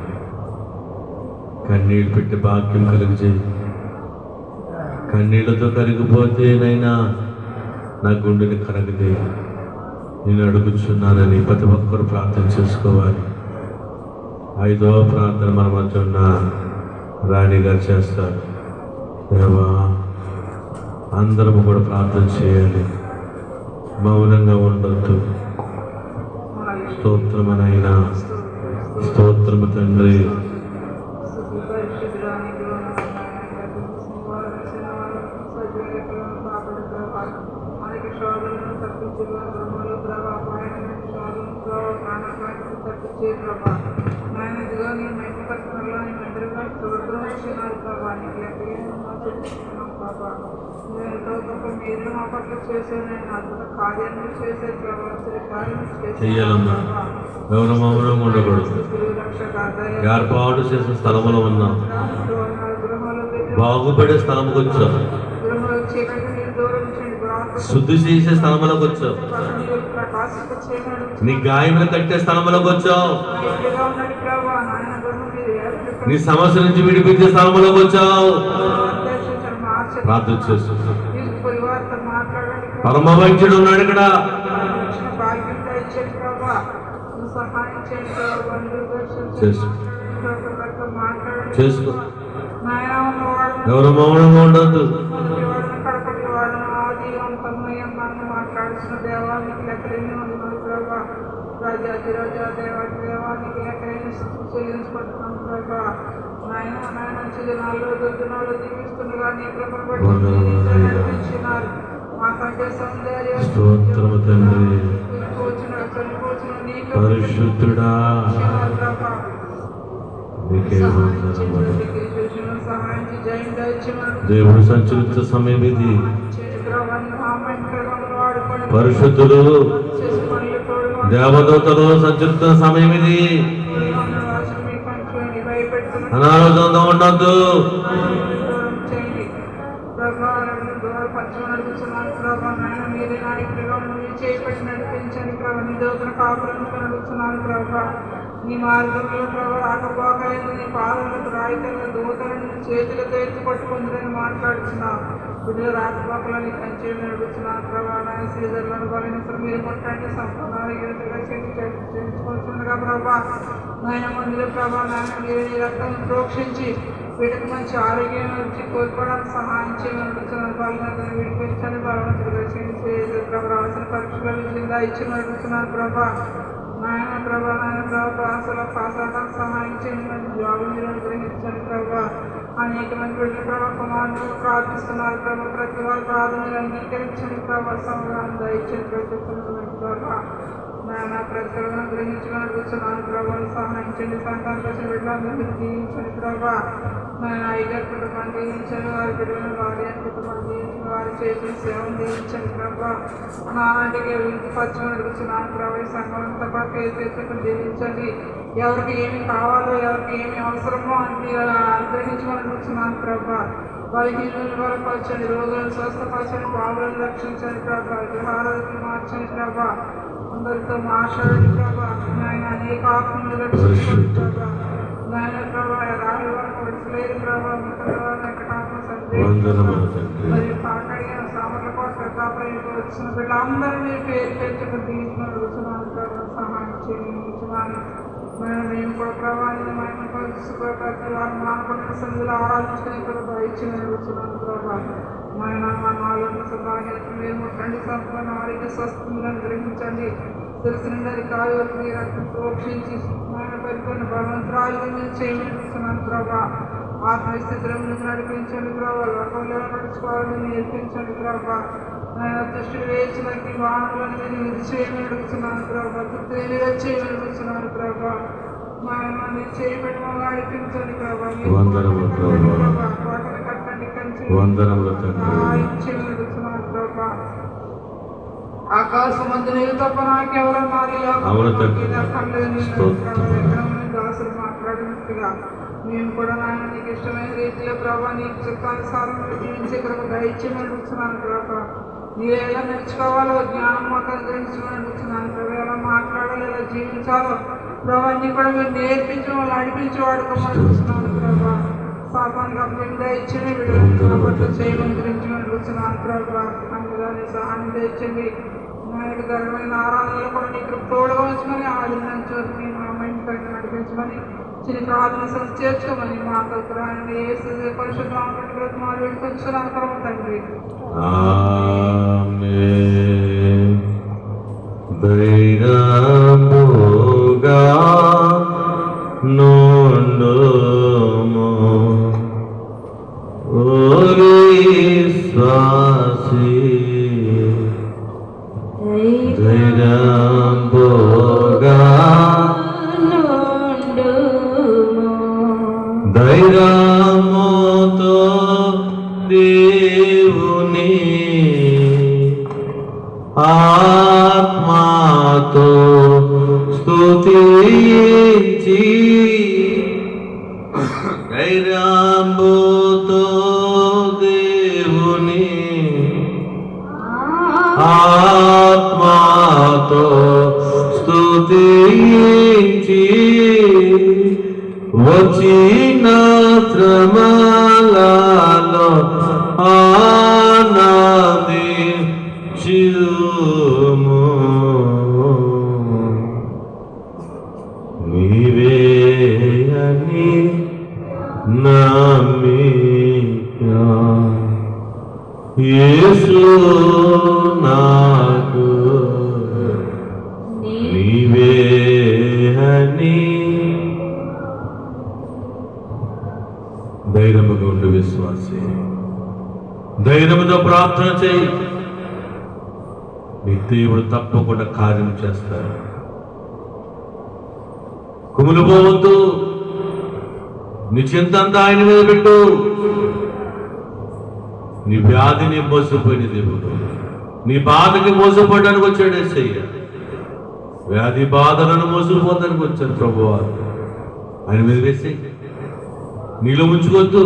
కన్నీళ్ళు పెట్టి భాగ్యం కలిగజేయి. కన్నీళ్లతో కరిగిపోతేనైనా నా గుండెని కరగదే. నేను అడుగుచున్నానని ప్రతి ఒక్కరు ప్రార్థన చేసుకోవాలి. 5వ ప్రార్థన మన మధ్య ఉన్న రాణి గారు చేస్తారు. దేవా, అందరము కూడా ప్రార్థన చేయాలి, మౌనంగా ఉండొద్దు. స్తోత్రమనైనా, స్తోత్రము తండ్రి. చెయ్యాలమ్మా, ఎవరు మౌనంగా ఉండకూడదు. ఏర్పాటు చేసిన స్థలంలో ఉన్నాం, బాగుపడే స్థలంకి వచ్చాం, శుద్ధి చేసే స్థలంలోకి వచ్చావు, నీ గాయములు కట్టే స్థలంలోకి వచ్చావు, నీ సమస్య నుంచి విడిపించే స్థలంలోకి వచ్చావు. ప్రార్థన చేస్తున్నాం. పరమ వైద్యుడు ఉన్నాడు ఇక్కడ. చేసుకో, ఎవరు మౌనంగా ఉండద్దు. మాట్లాడుతున్న దేవానికి లెక్కలేని వందనాలు ప్రభా. రాజా దేవానికి లెక్కలేని చెల్లించుకుంటున్నాం ప్రభా. నాయన దినాల్లో దుర్దినాల్లో జీవిస్తుండగా నీ కృపను బట్టి నడిపించినారు. మాకంటే సౌందర్యం పరిశుద్ధుడా, దేవుడు సంచరిత సమయం ఇది. పరిశుద్ధులు దేవదూతలు సంచరిస్తున్న సమయం ఇది. అనారోగ్యంగా ఉండద్దు. నీ మార్గంలో ప్రభావ రాకపోకలేదు. నీ పాదములకు రాయితలను దూతలను చేతులతో ఎత్తి పట్టుకుందని మాట్లాడుతున్నావు. బిడ్డలు రాకపోకలు నీ కంచెలు నడుపుతున్నాను ప్రభావ. నాయన శ్రీధరులను బలనిసలు మీరు కొట్టండి, సంపూర్ణ ఆరోగ్యంగా చేయించుకుంటుండగా ప్రభా. నాయన మందుల ప్రభా, నాయన మీరు నీ రక్తం ప్రోక్షించి వీటికి మంచి ఆరోగ్యం నుంచి కోల్పోవడానికి సహాయం చేయమని అడుగుతున్నాను. బలవంతులను విడిపించండి, బలవంతులుగా చేయించి రావాల్సిన పరీక్షలు జిల్లా ఇచ్చి నడుపుతున్నాను ప్రభా. నాయన ప్రభాసాలకు సహాయం చేయండి, జాబు మీరు అనుగ్రహించండి ప్రభా. అనేక మంది బిడ్డలు ప్రభావ కుమారులు ప్రార్థిస్తున్నారు ప్రభావ. ప్రతి వారు ప్రార్థనలు అంగీకరించండి ప్రభావ. సమయాన్ని దయచేసి ప్రభావ. నాయన ప్రజలను అనుగ్రహించమని అడుగుతున్నాను ప్రభావ. సహాయించండి, సంతానం కోసం బిడ్డలందరినీ దీవించండి ప్రభా. నాయన ఐగారు కుటుంబాన్ని దీవించండి, వారి బిడ్డలను వారి కుటుంబాన్ని దీవించండి, వారి చేతుల సేవను దీవించండి ప్రభా. నాటికి పచ్చమని అడుగుతున్నాను ప్రభావ. ఈ సంఘం అంతా కూడా చేతులకు దీవించండి. ఎవరికి ఏమి కావాలో, ఎవరికి ఏమి అవసరమో అని అనుగ్రహించమని అడుగుతున్నాను ప్రభా. బలహీనులను బలపరచండి, రోగులను స్వస్థపరచండి, పావులను రక్షించండి ప్రభా. విగ్రహాలను మార్చండి ప్రభా. అందరితో మాట్లాడండి ప్రభా. నాయన అనేక ఆత్మలు రక్షించండి ప్రభా. నాయన ప్రభా, రాని వారికి విడిచలేరు ప్రభా. వెంకటాత్మ మరియు కాకడిగా సామర్ల కోసం ప్రతాపంలో వచ్చిన బిడ్డలందరూ మీరు పేరు పెంచుకుని దీవించమని అడుగుతున్నాను ప్రభా. సహాయం చేయించున్నాను. మేము కూడా ప్రభావం ప్రతి వారు మానకుండా సందులో ఆరాధించుకుని ప్రభావ ఇచ్చిన అడుగుతున్నాను ప్రభా. మా నాలో మీరు ముట్టండి, సంపూర్ణ ఆరోగ్య స్వస్థలను గ్రహించండి. తెలిసి నుండి కాలు వరకు మీ రక్తం ప్రోక్షించి ఆయన పరిపూర్ణ బలవంతరాలుగా మీరు చేయమనిస్తున్నాను ప్రభా. ఆత్మస్థితిలో నడిపించండి ప్రభా. లోకంలో నడుచుకోవాలని నేర్పించండి ప్రభా. ఆయన దృష్టిని వేయించడానికి వాహనాలను మీరు విధి చేయమని అడుగుతున్నాను ప్రభా. తృప్తిగా చేయమని అడుగుతున్నాను ప్రభా. మీరు చేయబడి మమ్మల్ని నడిపించండి ప్రభా. వాటిని కట్టండి, కంచి చేయమని అడుగుతున్నాను ప్రభా. ఆకాశం మందు నీరు తప్ప నాకెవరన్నారు? దాసులు మాట్లాడినట్టుగా మేము కూడా నాయన నీకు ఇష్టమైన రీతిలో ప్రభావ నీకు చిత్తానుసారం జీవించే కృప దయచేయమని అడుగుతున్నాను ప్రభా. మీరు ఎలా నడుచుకోవాలో జ్ఞానం మాకు అనుగ్రహించమని అడుగుతున్నాను ప్రభు. ఎలా మాట్లాడాలో ఎలా జీవించాలో ప్రభు అన్ని కూడా మీరు నేర్పించడం నడిపించి వాడుకోమని అడుగుతున్నాను ప్రభు. పాపానికి అప్పుడు ఇచ్చింది వీడు చేయమని గురించమని అడుగుతున్నాను ప్రభు. అందులోని సహాయం తెచ్చింది నాకు ధరమైన ఆరాధనలో కూడా నీకు తోడుగా వచ్చమని ఆదించు నేను మా మైండ్ పైన నడిపించమని చిన్న ప్రార్థన చేర్చుకోమని మా కల్పరాన్ని ఏ పరిశుద్ధ మా వేడుకొచ్చున్నాను ప్రభు తండ్రి. ఆమేన్. ధైర్యముగా నుండుము ఓ విశ్వాసీ, ధైర్యముగా ధైర్యముతో దేవుని ఆత్మతో స్తుతించి ధైర్యముతో దేవుని ఆత్మతో స్తుతించి వచ్చిన శ్రమలలో ఆనందించుము. నీవే అని నమ్మిక యేసు నాకు నీవే అని ధైర్యముగా ఉండు విశ్వాసి. ధైర్యముతో ప్రార్థన చేయి, నీ దేవుడు తప్పకుండా కార్యం చేస్తాడు. కుమిలిపోవద్దు, నీ చింతంతా ఆయన మీద పెట్టు. నీ వ్యాధిని మోసపోయిన దేవుడు, నీ బాధకి మోసపోవడానికి వచ్చాడు యేసయ్య. వ్యాధి బాధలను మోసపోతానికి వచ్చాడు ప్రభువా. ఆయన మీద వేసే, నీలో ఉంచుకోవద్దు,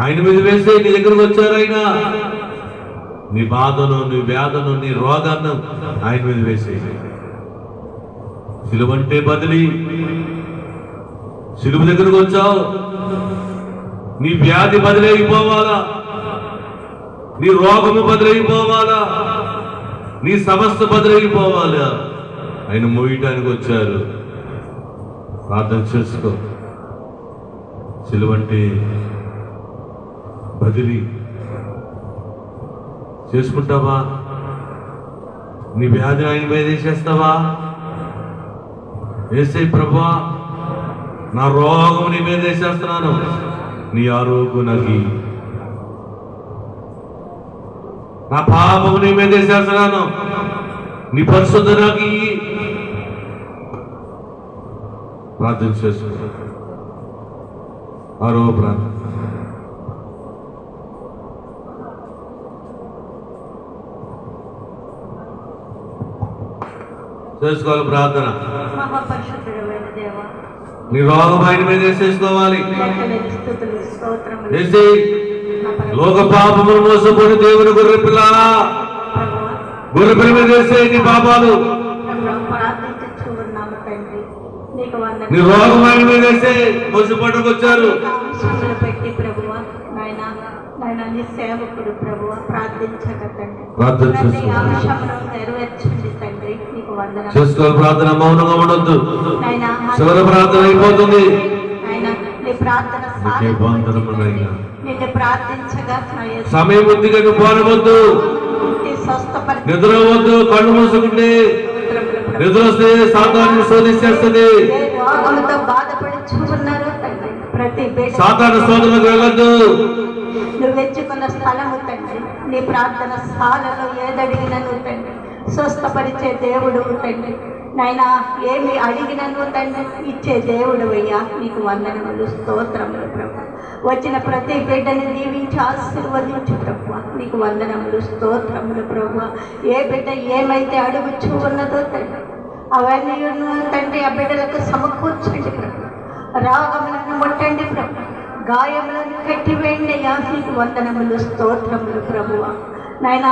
ఆయన మీద వేసే. నీ దగ్గరకు వచ్చారు ఆయన. నీ బాధను, నీ వ్యాధను, నీ రోగాన్ని ఆయన మీద వేసే. సిలువంటే బదిలీ. సిలువ దగ్గరకు వచ్చావు, నీ వ్యాధి బదిలైపోవాలా, నీ రోగము బదిలైపోవాలా, నీ సమస్య బదిలైపోవాలా. ఆయన మోయటానికి వచ్చారు. ప్రార్థన చేసుకో. సిలువంటే బదిలీ చేసుకుంటావా? నీ వ్యాధి ఆయన మీద వేసేస్తావా? వేసే ప్రభువా, నా రోగం నీ మీద వేసేస్తున్నాను, నీ ఆరోగ్యం నాకు, నా పాపము నీ మీద వేసేస్తున్నాను, నీ పరిశుద్ధ నాకు. ప్రార్థన చేసుకో. ఆరో ప్రార్థన. చేసుకోవాలి ప్రార్థన. మహాపరిశుద్ధుడైన దేవా, నీ రోగం ఆయన మీద వేసేసుకోవాలి. లెక్కలేని స్తుతులు, స్తోత్రములు వేసి నా పరమ లోక పాపములు మోసపోయి దేవుని గొర్రె పిల్ల, ప్రభువా, గొర్రె పిల్ల మీద వేసే నీ పాపాలు. ప్రభువా, ప్రార్థించుచు ఉన్నాము తండ్రి. నీకు నీ వందనాలు. రోగం ఆయన మీద వేసే మోసపోవడానికి వచ్చారు. అంశములు పెట్టి ప్రభువా, నాయన నాయన నీ సేవకుడు ప్రభువా ప్రార్థించక తండ్రి. ప్రార్థన ప్రతి చేసుకో. అంశమును నెరవేర్చండి తండ్రి. నీకు వందనాలు. చేసుకోవాలి ప్రార్థన. మౌనంగా ఉండొద్దు. నాయన చివరి ప్రార్థన అయిపోతుంది. నాయన నీ ప్రార్థన నీకే వందనములైనా. నిన్ను ప్రార్థించగా నా యేసు సమయం బుద్ధిగా నువ్వు పోనవద్దు, నీ స్వస్థపరిచే నిద్ర వద్దు. కళ్ళు మూసుకుంటే నిద్ర వస్తే సాతాను శోధిస్తేస్తుంది. ఏ రోగముతో బాధపడుచున్నారో తండ్రి, ప్రతి బిడ్డ సాతాను శోధనకు వెళ్ళొద్దు. నువ్వు వెచ్చుకున్న స్థలము తండ్రి, నీ ప్రార్థన స్థానంలో ఏదడిగినను తండ్రి స్వస్థపరిచే దేవుడు తండ్రి. నాయనా ఏమి అడిగినను తండ్రి ఇచ్చే దేవుడు అయ్యా. నీకు వందనములు, స్తోత్రములు ప్రభు. వచ్చిన ప్రతి బిడ్డని దీవించి ఆశీర్వదించు ప్రభు. నీకు వందనములు, స్తోత్రములు ప్రభు. ఏ బిడ్డ ఏమైతే అడుగుచూ ఉన్నదో తండ్రి అవన్నీ తండ్రి ఆ బిడ్డలకు సమకూర్చండి ప్రభు. రాగములను ముట్టండి ప్రభు, గాయములను కట్టివేయండి అయ్యా. నీకు వందనములు, స్తోత్రములు ప్రభువ. నాయనా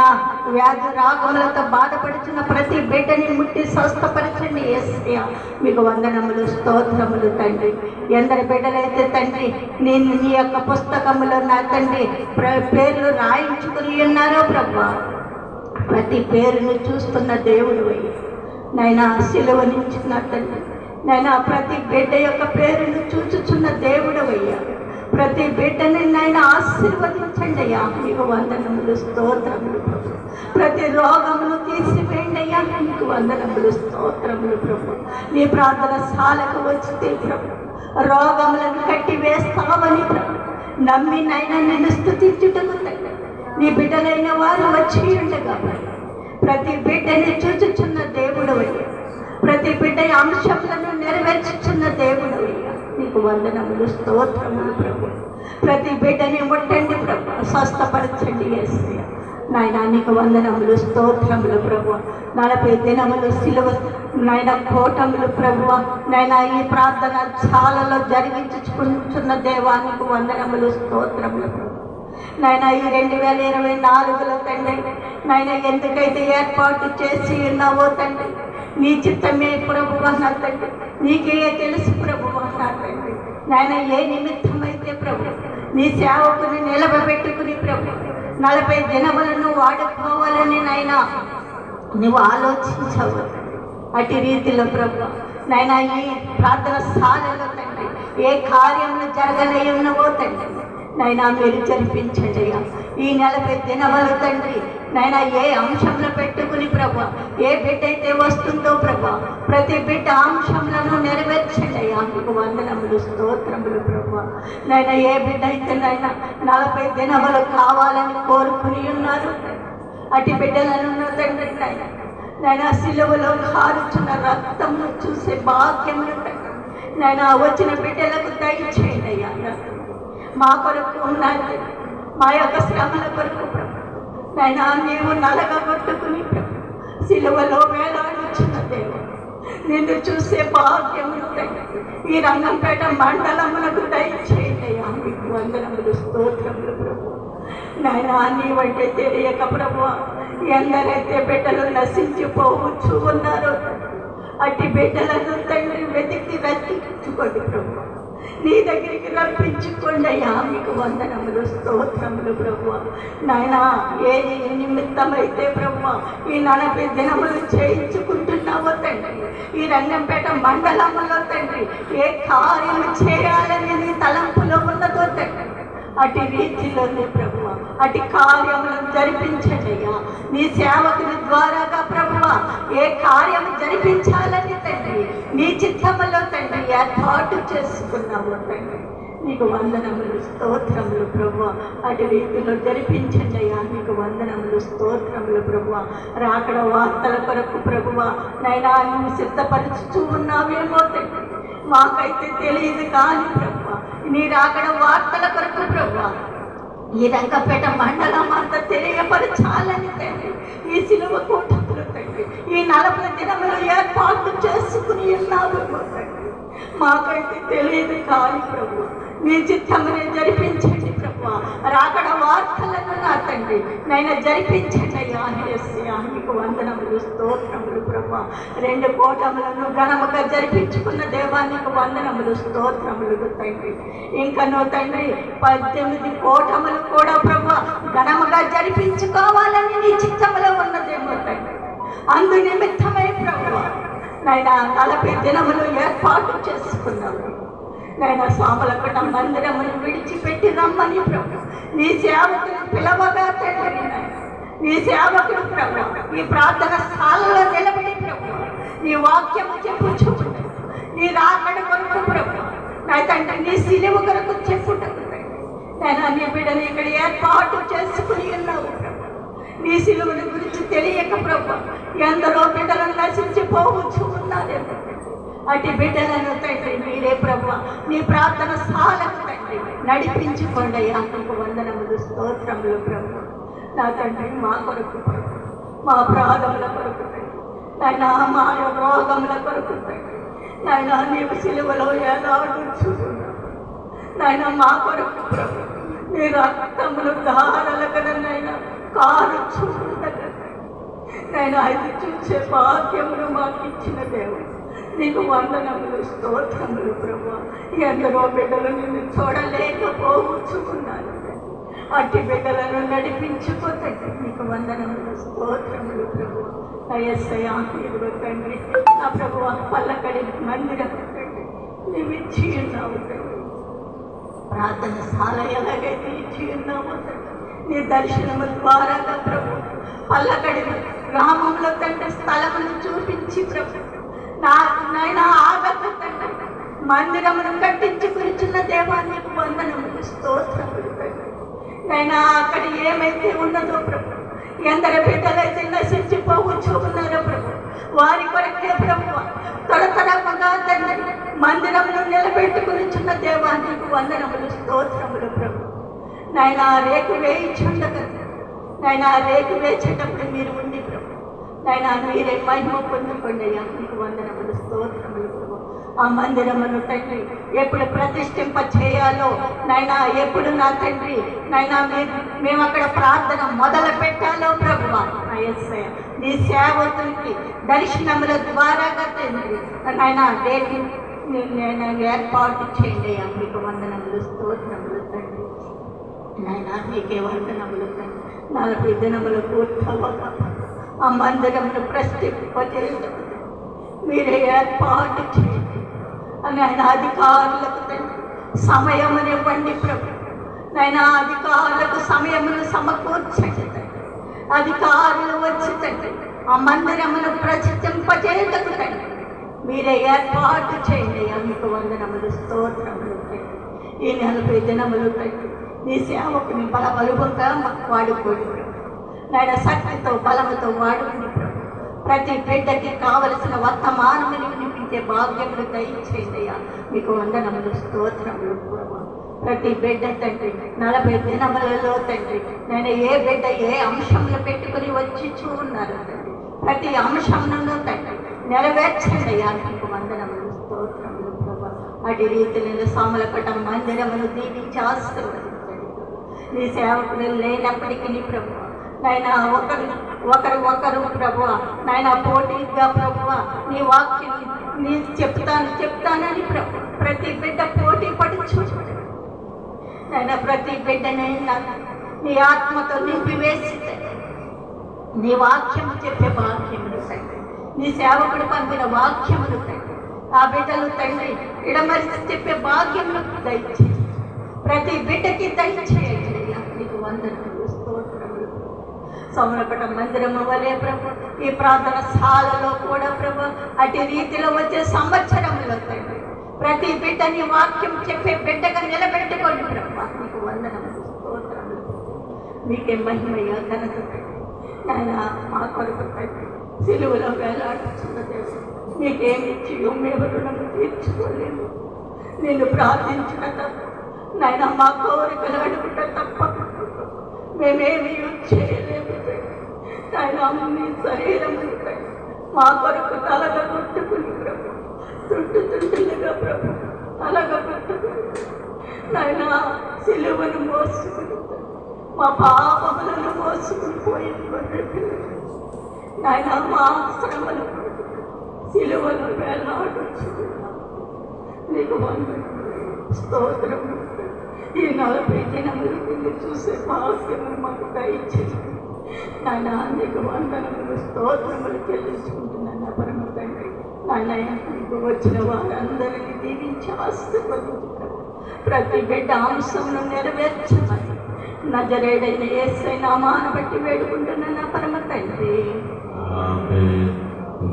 వ్యాధి రాగములతో బాధపడుతున్న ప్రతి బిడ్డని ముట్టి స్వస్థపరచండి యేసయ్య. మీకు వందనములు స్తోత్రములు తండ్రి. ఎందరి బిడ్డలైతే తండ్రి నేను నీ యొక్క పుస్తకములో నా తండ్రి పేర్లు రాయించుకుని ఉన్నారో ప్రభువా, ప్రతి పేరును చూస్తున్న దేవుడు అయ్యి నాయనా సిలువ నుంచి నా తండ్రి నాయనా ప్రతి బిడ్డ యొక్క పేరును చూచుచున్న దేవుడు అయ్యా. ప్రతి బిడ్డని నాయన ఆశీర్వదించండి అయ్యా. మీకు వందనములు స్తోత్రములు ప్రభు. ప్రతి రోగమును తీసివేయండి అయ్యా. మీకు వందనములు స్తోత్రములు ప్రభు. నీ ప్రార్థన శాలకు వచ్చితే ప్రభు రోగములను కట్టి వేస్తామని ప్రభు నమ్మి నాయన నిన్ను స్తుతించుటకు తండ్రి నీ బిడ్డలైన వారు వచ్చి ఉండగా ప్రతి బిడ్డని చూచుచున్న దేవుడు అయ్యా. ప్రతి బిడ్డ అంశములను నెరవేర్చుచున్న దేవుడు అయ్యా. నీకు వందనములు స్తోత్రములు ప్రభు. ప్రతి బిడ్డని ముట్టండి ప్రభు, స్వస్థపరచండి యేసయ్య. నాయన నీకు వందనములు స్తోత్రములు ప్రభు. 40 దినములు సిలువ నాయన కోటములు ప్రభు నాయన ఈ ప్రార్థన చాలలో జరిగించుకుంటున్న దేవానికి వందనములు స్తోత్రములు ప్రభు. నాయన ఈ 2024లో తండ్రి నాయన ఎందుకైతే ఏర్పాటు చేసి ఉన్నావో తండ్రి నీ చిత్తమే ప్రభువా నా తండ్రి, నీకే తెలుసు ప్రభువా నా తండ్రి. నాయన ఏ నిమిత్తమైతే ప్రభు నీ సేవకుని నిలబెట్టుకుని ప్రభు 40 దినములను వాడుకోవాలని నాయన నువ్వు ఆలోచించవు. అటు రీతిలో ప్రభు నాయన ఈ ప్రార్థన స్థానంలో తండ్రి ఏ కార్యములు జరగనై ఉన్నవో తండ్రి నైనా మీరు జరిపించండి అయ్యా. ఈ 40 దినములు తండ్రి నైనా ఏ అంశంలో పెట్టుకుని ప్రభు ఏ బిడ్డ అయితే వస్తుందో ప్రభు ప్రతి బిడ్డ అంశంలను నెరవేర్చండి అయ్యా. మీకు వందనములు స్తోత్రములు ప్రభు. నైనా ఏ బిడ్డ అయితే నైనా 40 దినములు కావాలని కోరుకుని ఉన్నారు అటు బిడ్డలను తండ్రి నైనా సిలువలో కారుచున్న రక్తమును చూసే భాగ్యమును తండ్రి నైనా వచ్చిన బిడ్డలకు దయచేయండి అయ్యా. మా కొరకు ఉన్నది మా యొక్క శ్రమల కొరకు ప్రభు నైనా నీవు నలగబట్టుకుని ప్రభు సిలువలో వేలాడుచున్న దేవుడు నిన్ను చూసే భాగ్యమును తండ్రి ఈ రంగంపేట మండలమునకు దయచేయండి అయ్యా. మీకు వందనములు స్తోత్రములు ప్రభు. నాయనా నీవంటే తెలియక ప్రభు ఎందరైతే బిడ్డలు నశించిపోవచ్చు ఉన్నారో అట్టి బిడ్డలను తండ్రి వెతికి రక్షించుకోండి ప్రభు. నీ దగ్గరికి రప్పించుకోండి అయ్యా. మీకు వందనములు స్తోత్రములు ప్రభు. నాయనా ఏ నిమిత్తమైతే ప్రభు ఈ 40 దినములు చేయించుకుంటున్నావో తండ్రి ఈ రంగంపేట మండలంలో తండ్రి ఏ కార్యము చేయాలని నీ తలంపులో ఉన్నదో తండ్రి అటు రీతిలోనే ప్రభు అటు కార్యములను జరిపించండి అయ్యా. నీ సేవకుని ద్వారాగా ప్రభు ఏ కార్యము జరిపించాలని తండ్రి నీ చిత్తములో తండ్రి ఏర్పాటు చేసుకున్నాము తండ్రి. నీకు వందనములు స్తోత్రములు ప్రభు. అటు రీతిలో జరిపించండి అయ్యా. నీకు వందనములు స్తోత్రములు ప్రభు. రాకడ వార్తల కొరకు ప్రభువ నైనా నువ్వు సిద్ధపరుచుతూ ఉన్నావేమో తండ్రి మాకైతే తెలియదు కానీ ప్రభు నీ రాకడ వార్తల కొరకు ప్రభు ఈ రంగపేట మండలం అంతా తెలియపరచాలని తండ్రి ఈ సిలువ కూటములు తండ్రి ఈ 40 దినములు ఏర్పాటు చేసుకుని ఉన్నావు తండ్రి మాకైతే తెలియదు కానీ ప్రభు నీ చిత్తమునే జరిపించండి ప్రభు. రాకడ వార్తలను నా తండ్రి నైనా జరిపించండి అయ్యా. మీకు వందనములు స్తోత్రములు ప్రభు. 2 కోటములను ఘనముగా జరిపించుకున్న దేవానికి వందనములు స్తోత్రములు తండ్రి. ఇంకనో తండ్రి 18 కోటములు కూడా ప్రభు ఘనముగా జరిపించుకోవాలని నీ చిత్తములో ఉన్నదేమో తండ్రి. అందు నిమిత్తమై ప్రభు నైనా 40 దినములు ఏర్పాటు చేసుకున్నాము నైనా స్వాములపట మందిరమును విడిచిపెట్టి రమ్మని ప్రభు నీ సేవకుని పిలవగా తండ్రి నీ సేవకుడు ప్రభు ఈ ప్రార్థన స్థానంలో నిలబడి ప్రభు నీ వాక్యము చెప్పుచుండు నీ రాకడ కొరకు ప్రభు నా తండ్రి నీ సిలువ కొరకు చెప్పుటకు నేను నీ బిడ్డని ఇక్కడ ఏర్పాటు చేసుకుని ఉన్నావు ప్రభు. నీ సిలువని గురించి తెలియక ప్రభు ఎందరో బిడ్డలను నశించిపోవచ్చు ఉన్నారేమో అటు బిడ్డలను తండ్రి మీరే ప్రభు నీ ప్రార్థన స్థాలకు తండ్రి నడిపించుకోండి అయ్యా. నీకు వందనములు స్తోత్రములు ప్రభు. నా తండ్రి మా కొరకు ప్రభు మా ప్రాధముల కొరకు తండ్రి నాయనా మా రోగముల కొరకు తండ్రి నాయనా నీవు సిలువలో ఏలాడుచున్నావు నాయనా మా కొరకు ప్రభు నీ రక్తములు ధారల కదనైనా కారు చూడగా నేను అది చూసే భాగ్యమును మాకు ఇచ్చిన దేవుడు నీకు వందనములు స్తోత్రములు ప్రభు. ఎందరో బిడ్డలు నిన్ను చూడలేకపోవచ్చుకున్నాను, అట్టి బిడ్డలను నడిపించుకోతే నీకు వందనములు స్తోత్రములు ప్రభు. అయ్యా ఇదిగో తండ్రి నా ప్రభు పల్లకడి మందిరం తండ్రి నీవు ఇచ్చి ఉన్నావు తండ్రి, ప్రార్థనశాల ఎలాగైతే ఇచ్చి ఉన్నావు తండ్రి, నీ దర్శనము ద్వారా ప్రభు పల్లకడి గ్రామంలో తండ్రి స్థలమును చూపించి ప్రభు నాయన ఆగత తండ్రి మందిరమును కట్టించి కూర్చున్న దేవానికి వందనములు స్తోత్రములు తండ్రి. నైనా అక్కడ ఏమైతే ఉన్నదో ప్రభు, ఎందరు బిడ్డలైతే నశించిపోవచ్చు ఉన్నారో ప్రభు, వారి కొరకే ప్రభు తొడతరముగా తండ్రి మందిరమును నిలబెట్టుకునిచున్న దేవానికి వందనములు స్తోత్రములు ప్రభు. నాయన రేకు వేయించుండగా నాయన రేకు వేసేటప్పుడు మీరు ఉండి ప్రభు, నాయన మీరే మహిమ పొందుకోండి అయ్యా, మీకు వందనములు స్తోత్రములు ప్రభు. ఆ మందిరమును తండ్రి ఎప్పుడు ప్రతిష్ఠింప చేయాలో నాయన, ఎప్పుడు నా తండ్రి నాయన మేము అక్కడ ప్రార్థన మొదలు పెట్టాలో ప్రభు యేసయ్య నీ సేవకునికి దర్శనముల ద్వారా తండ్రి నాయన దేని నేను ఏర్పాటు చేయండి అయ్యా, మీకు వందనములు స్తోత్రములు తండ్రి. నాయన మీకే వందనములు తండ్రి. 40 దినములు పూర్తవగా ఆ మందిరమును ప్రతిష్ఠింపజేయడం మీరే ఏర్పాటు చేయండి అని ఆయన అధికారులకు తండ్రి సమయమునివ్వండి ప్రభు. నాయన అధికారులకు సమయమును సమకూర్చండి తండ్రి. అధికారులు వచ్చి తండ్రి ఆ మందిరమును ప్రతిష్ఠింపజేయటకు తండ్రి మీరే ఏర్పాటు చేయండి అయ్యా, మీకు వందనములు స్తోత్రములు తండ్రి. ఈ 40 దినములు తండ్రి నీ సేవకుని బలబలుగా వాడుకోండి ప్రభు. నాయన శక్తితో బలముతో వాడుకుని ప్రభు ప్రతి బిడ్డకి కావలసిన వర్తమానముని వినిపించే భాగ్యములు దయచేయండి అయ్యా, మీకు వందనములు స్తోత్రములు ప్రభు. ప్రతి బిడ్డ తండ్రి 40 దినములలో తండ్రి నేను ఏ బిడ్డ ఏ అంశంలో పెట్టుకుని వచ్చి ఉన్నారు తండ్రి, ప్రతి అంశంలో తండ్రి నెరవేర్చండి అయ్యా, మీకు వందనములు స్తోత్రములు ప్రభు. అటు రీతిలో సామలపట మందిరమును దీవించి ఆశీర్వదించండి. నీ సేవకులు లేనప్పటికీ ప్రభు నాయన ఒకరు ప్రభు నాయన పోటీగా ప్రభు నీ వాక్యం నీ చెప్తానని ప్రభు ప్రతి బిడ్డ పోటీ పడుచు నాయన, ప్రతి బిడ్డనైనా నీ ఆత్మతో నింపివేసి నీ వాక్యము చెప్పే భాగ్యములు తండ్రి, నీ సేవకుడు పంపిన వాక్యములు తండ్రి ఆ బిడ్డలు తండ్రి ఇడమరిసి చెప్పే భాగ్యములు దయచేయండి. ప్రతి బిడ్డకి దయచేయండి అయ్యా, నీకు వందనములు స్తోత్రములు. సౌరపట మందిరము వలె ప్రభు ఈ ప్రార్థనశాలలో కూడా ప్రభు అటు రీతిలో వచ్చే సంవత్సరంలో తండ్రి ప్రతి బిడ్డని వాక్యం చెప్పే బిడ్డగా నిలబెట్టుకోండి ప్రభు, నీకు వందనములు స్తోత్రములు. మీకే మహిమయ్య ఘనత నాయన మా కొరకు తండ్రి సిలువలో వేలాడుతున్న దేశం మీకేమిచ్చి మేము రుణము తీర్చుకోలేము. నేను ప్రార్థించిన తప్ప నాయన మా కోరికలు అడుగుట తప్ప మేమేమీ చేయలేము నాయన. మీ శరీరము మా కొరకు తలగా కొట్టుకుని ప్రభు తుంటులుగా ప్రభు తలగా కొట్టుకుని నాయన సిలువను మోసుకుని మా పాపములను మోసుకుని పోయింది నాయన. మా శ్రమలు సిలువను వేలాడుచుకున్నాం, నీకు వందనములు స్తోత్రము. ఈ 40 దినములు నిన్ను చూసే భాగ్యము మాకు దయచేయండి నాయన, నీకు వందనములు స్తోత్రములు చెల్లించుకుంటున్నాను నా పరమ తండ్రి. నాయన నీకు వచ్చిన వారందరినీ దీవించి ఆశీర్వదించు. ప్రతి బిడ్డ అంశమును నెరవేర్చమని నజరేయుడైన యేసయ్య నామమును బట్టి వేడుకుంటున్నాను నా పరమ తండ్రి.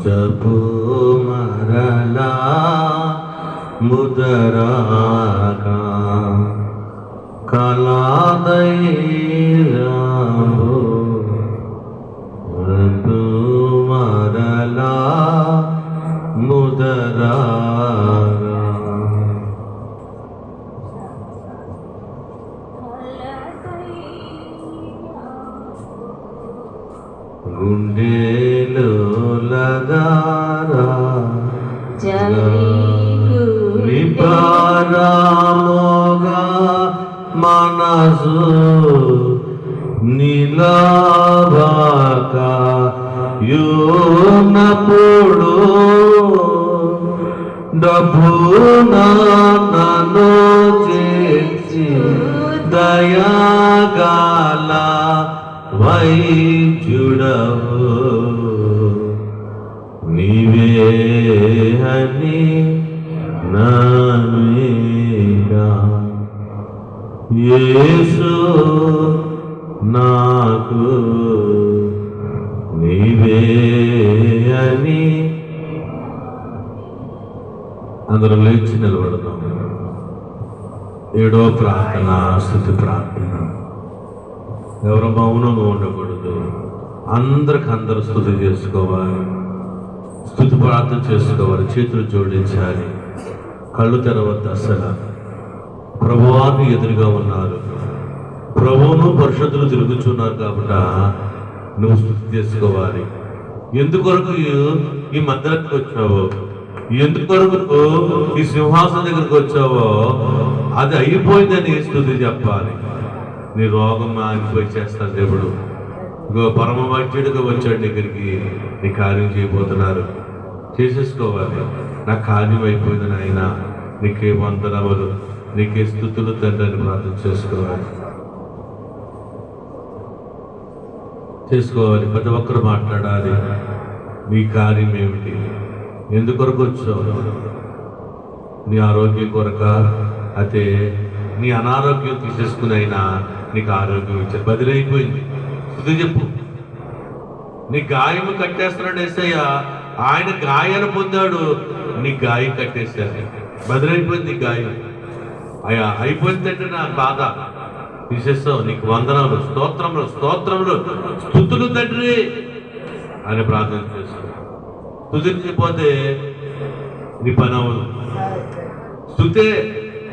జపు మరలా ముదరాగా కళాదైరాబో జపు మరలా ముదరాగా గుండెలో లగారా నిపారామోగా మనసు నిలవక యున్నప్పుడు డబ్బునా నన్ను చేసి దయగాల వైద్యుడవు నీవే అని నమ్మిగా యేసు నాకు నీవే అని. అందరం లేచి నిలబడదాం. 7వ ప్రార్థన, స్తుతి ప్రార్థన. ఎవరు మౌనంగా ఉండకూడదు. అందరు స్తుతి చేసుకోవాలి, స్తుతి ప్రార్థన చేసుకోవాలి, చేతులు జోడించాలి, కళ్ళు తెరవద్దు. అసలు ప్రభువాన్ని ఎదురుగా ఉన్నారు, ప్రభువును పరిశుద్ధులు తిరుగుతున్నారు కాబట్టి నువ్వు స్తుతి చేసుకోవాలి. ఎందుకొరకు ఈ మందిరానికి వచ్చావో, ఎందుకొరకు ఈ సింహాసనం దగ్గరకు వచ్చావో అది అయిపోయిందని స్తుతి చెప్పాలి. నీ రోగం ఆగిపోయి చేస్తాను దేవుడు. ఇంకో పరమ వైద్యుడిగా వచ్చాడు దగ్గరికి, నీ కార్యం చేయబోతున్నారు, చేసేసుకోవాలి. నా కార్యం అయిపోయింది నాయన, నీకే వందనములు, నీకే స్తుతులు తండ్రి అని ప్రార్థన చేసుకోవాలి. ప్రతి ఒక్కరు మాట్లాడాలి. నీ కార్యం ఏమిటి, ఎందుకొరకు వచ్చావు? నీ ఆరోగ్యం కొరక, అయితే నీ అనారోగ్యం తీసేసుకుని అయినా నీకు ఆరోగ్యం ఇచ్చారు, బదిలైపోయింది. స్తుతి చెప్పు. నీ గాయము కట్టేస్తున్నాడు యేసయ్య, ఆయన గాయాన్ని పొందాడు, నీ గాయం కట్టేశారు, బదిలైపోయింది నీ గాయం. అయ్యా అయిపోయిందంటే నా బాధ తీసేస్తావు, నీకు వందనాలు, స్తోత్రములు స్తోత్రములు స్తుతులు తండ్రి అని ప్రార్థన చేస్తావు. స్తుతించిపోతే నీ పని అవ్వదు. స్తుతే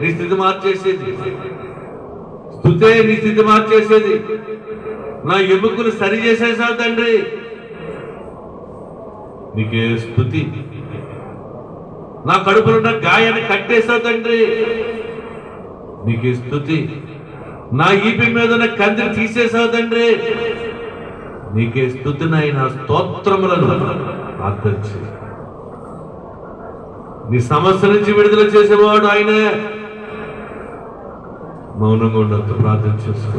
నీ స్థితి మార్చేసేది, స్తుతే నీ స్థితి మార్చేసేది. నా ఎముకలు సరి చేసేసావు తండ్రి, నీకే స్తుతి. నా కడుపులో ఉన్న గాయాన్ని కట్టేసావు తండ్రి, నీకే స్తుతి. నా ఈపి మీద ఉన్న కందిని తీసేసావు తండ్రి, నీకే స్తుతి. నాయన స్తోత్రములను ప్రార్థించి నీ సమస్య నుంచి విడుదల చేసేవాడు ఆయనే. మౌనంగా ఉండొద్దు, ప్రార్థన చేసుకో.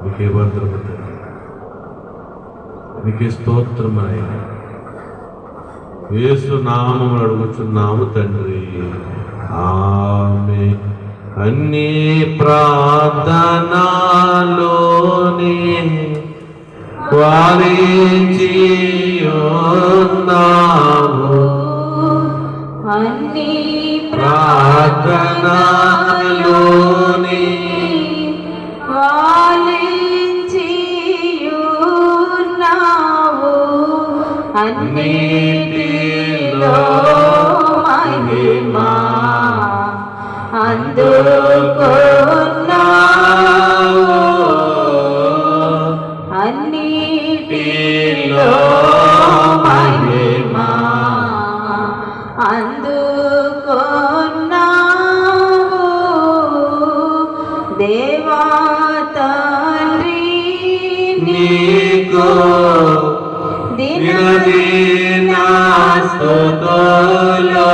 నీకే వందనము తండ్రి, నీకే స్తోత్రం ఆయన. యేసు నామమును అడుగుచున్నాము తండ్రి, ఆమేన్. అన్ని ప్రార్థనలోనే వారించియున్నాము, అన్ని ప్రార్థనలోనే వాలించియున్నావు, అన్నిటిలో మహిమా అందుకున్నావు, అన్నిటిలో మహిమా అందుకున్నావు. దేవా తండ్రి నీకు దినదినా స్తుతులు,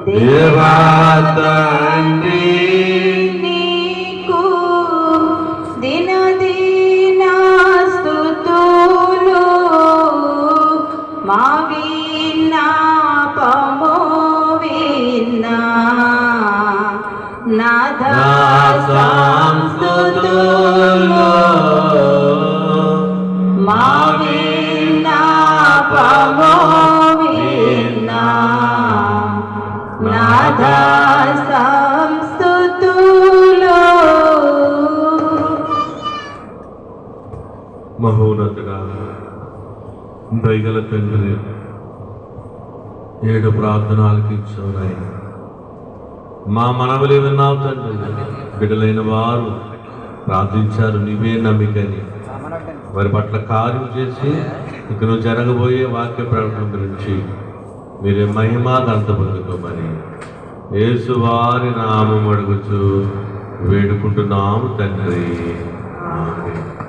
దేవా తండ్రి నీకు దినదినా స్తుతులు. మా విన్నపము విన్నా నాథ సంస్తుతులు, మా విన్నపము విన్నా నాథ సంస్తుతులు. మహోన్నతుడా, దయగల తండ్రి, 7 ప్రార్థన ఆలకించావు నాయన. మా మనవులు విన్నావు తండ్రి. బిడ్డలైన వారు ప్రార్థించారు, నీవే నమ్మికని. వారి పట్ల కార్యం చేసి ఇక నువ్వు జరగబోయే వాక్య ప్రకటన గురించి మీరే మహిమా గంత పొందుకోమని యేసు వారి నామం అడుగుచు వేడుకుంటున్నాము తండ్రి. ఆమేన్.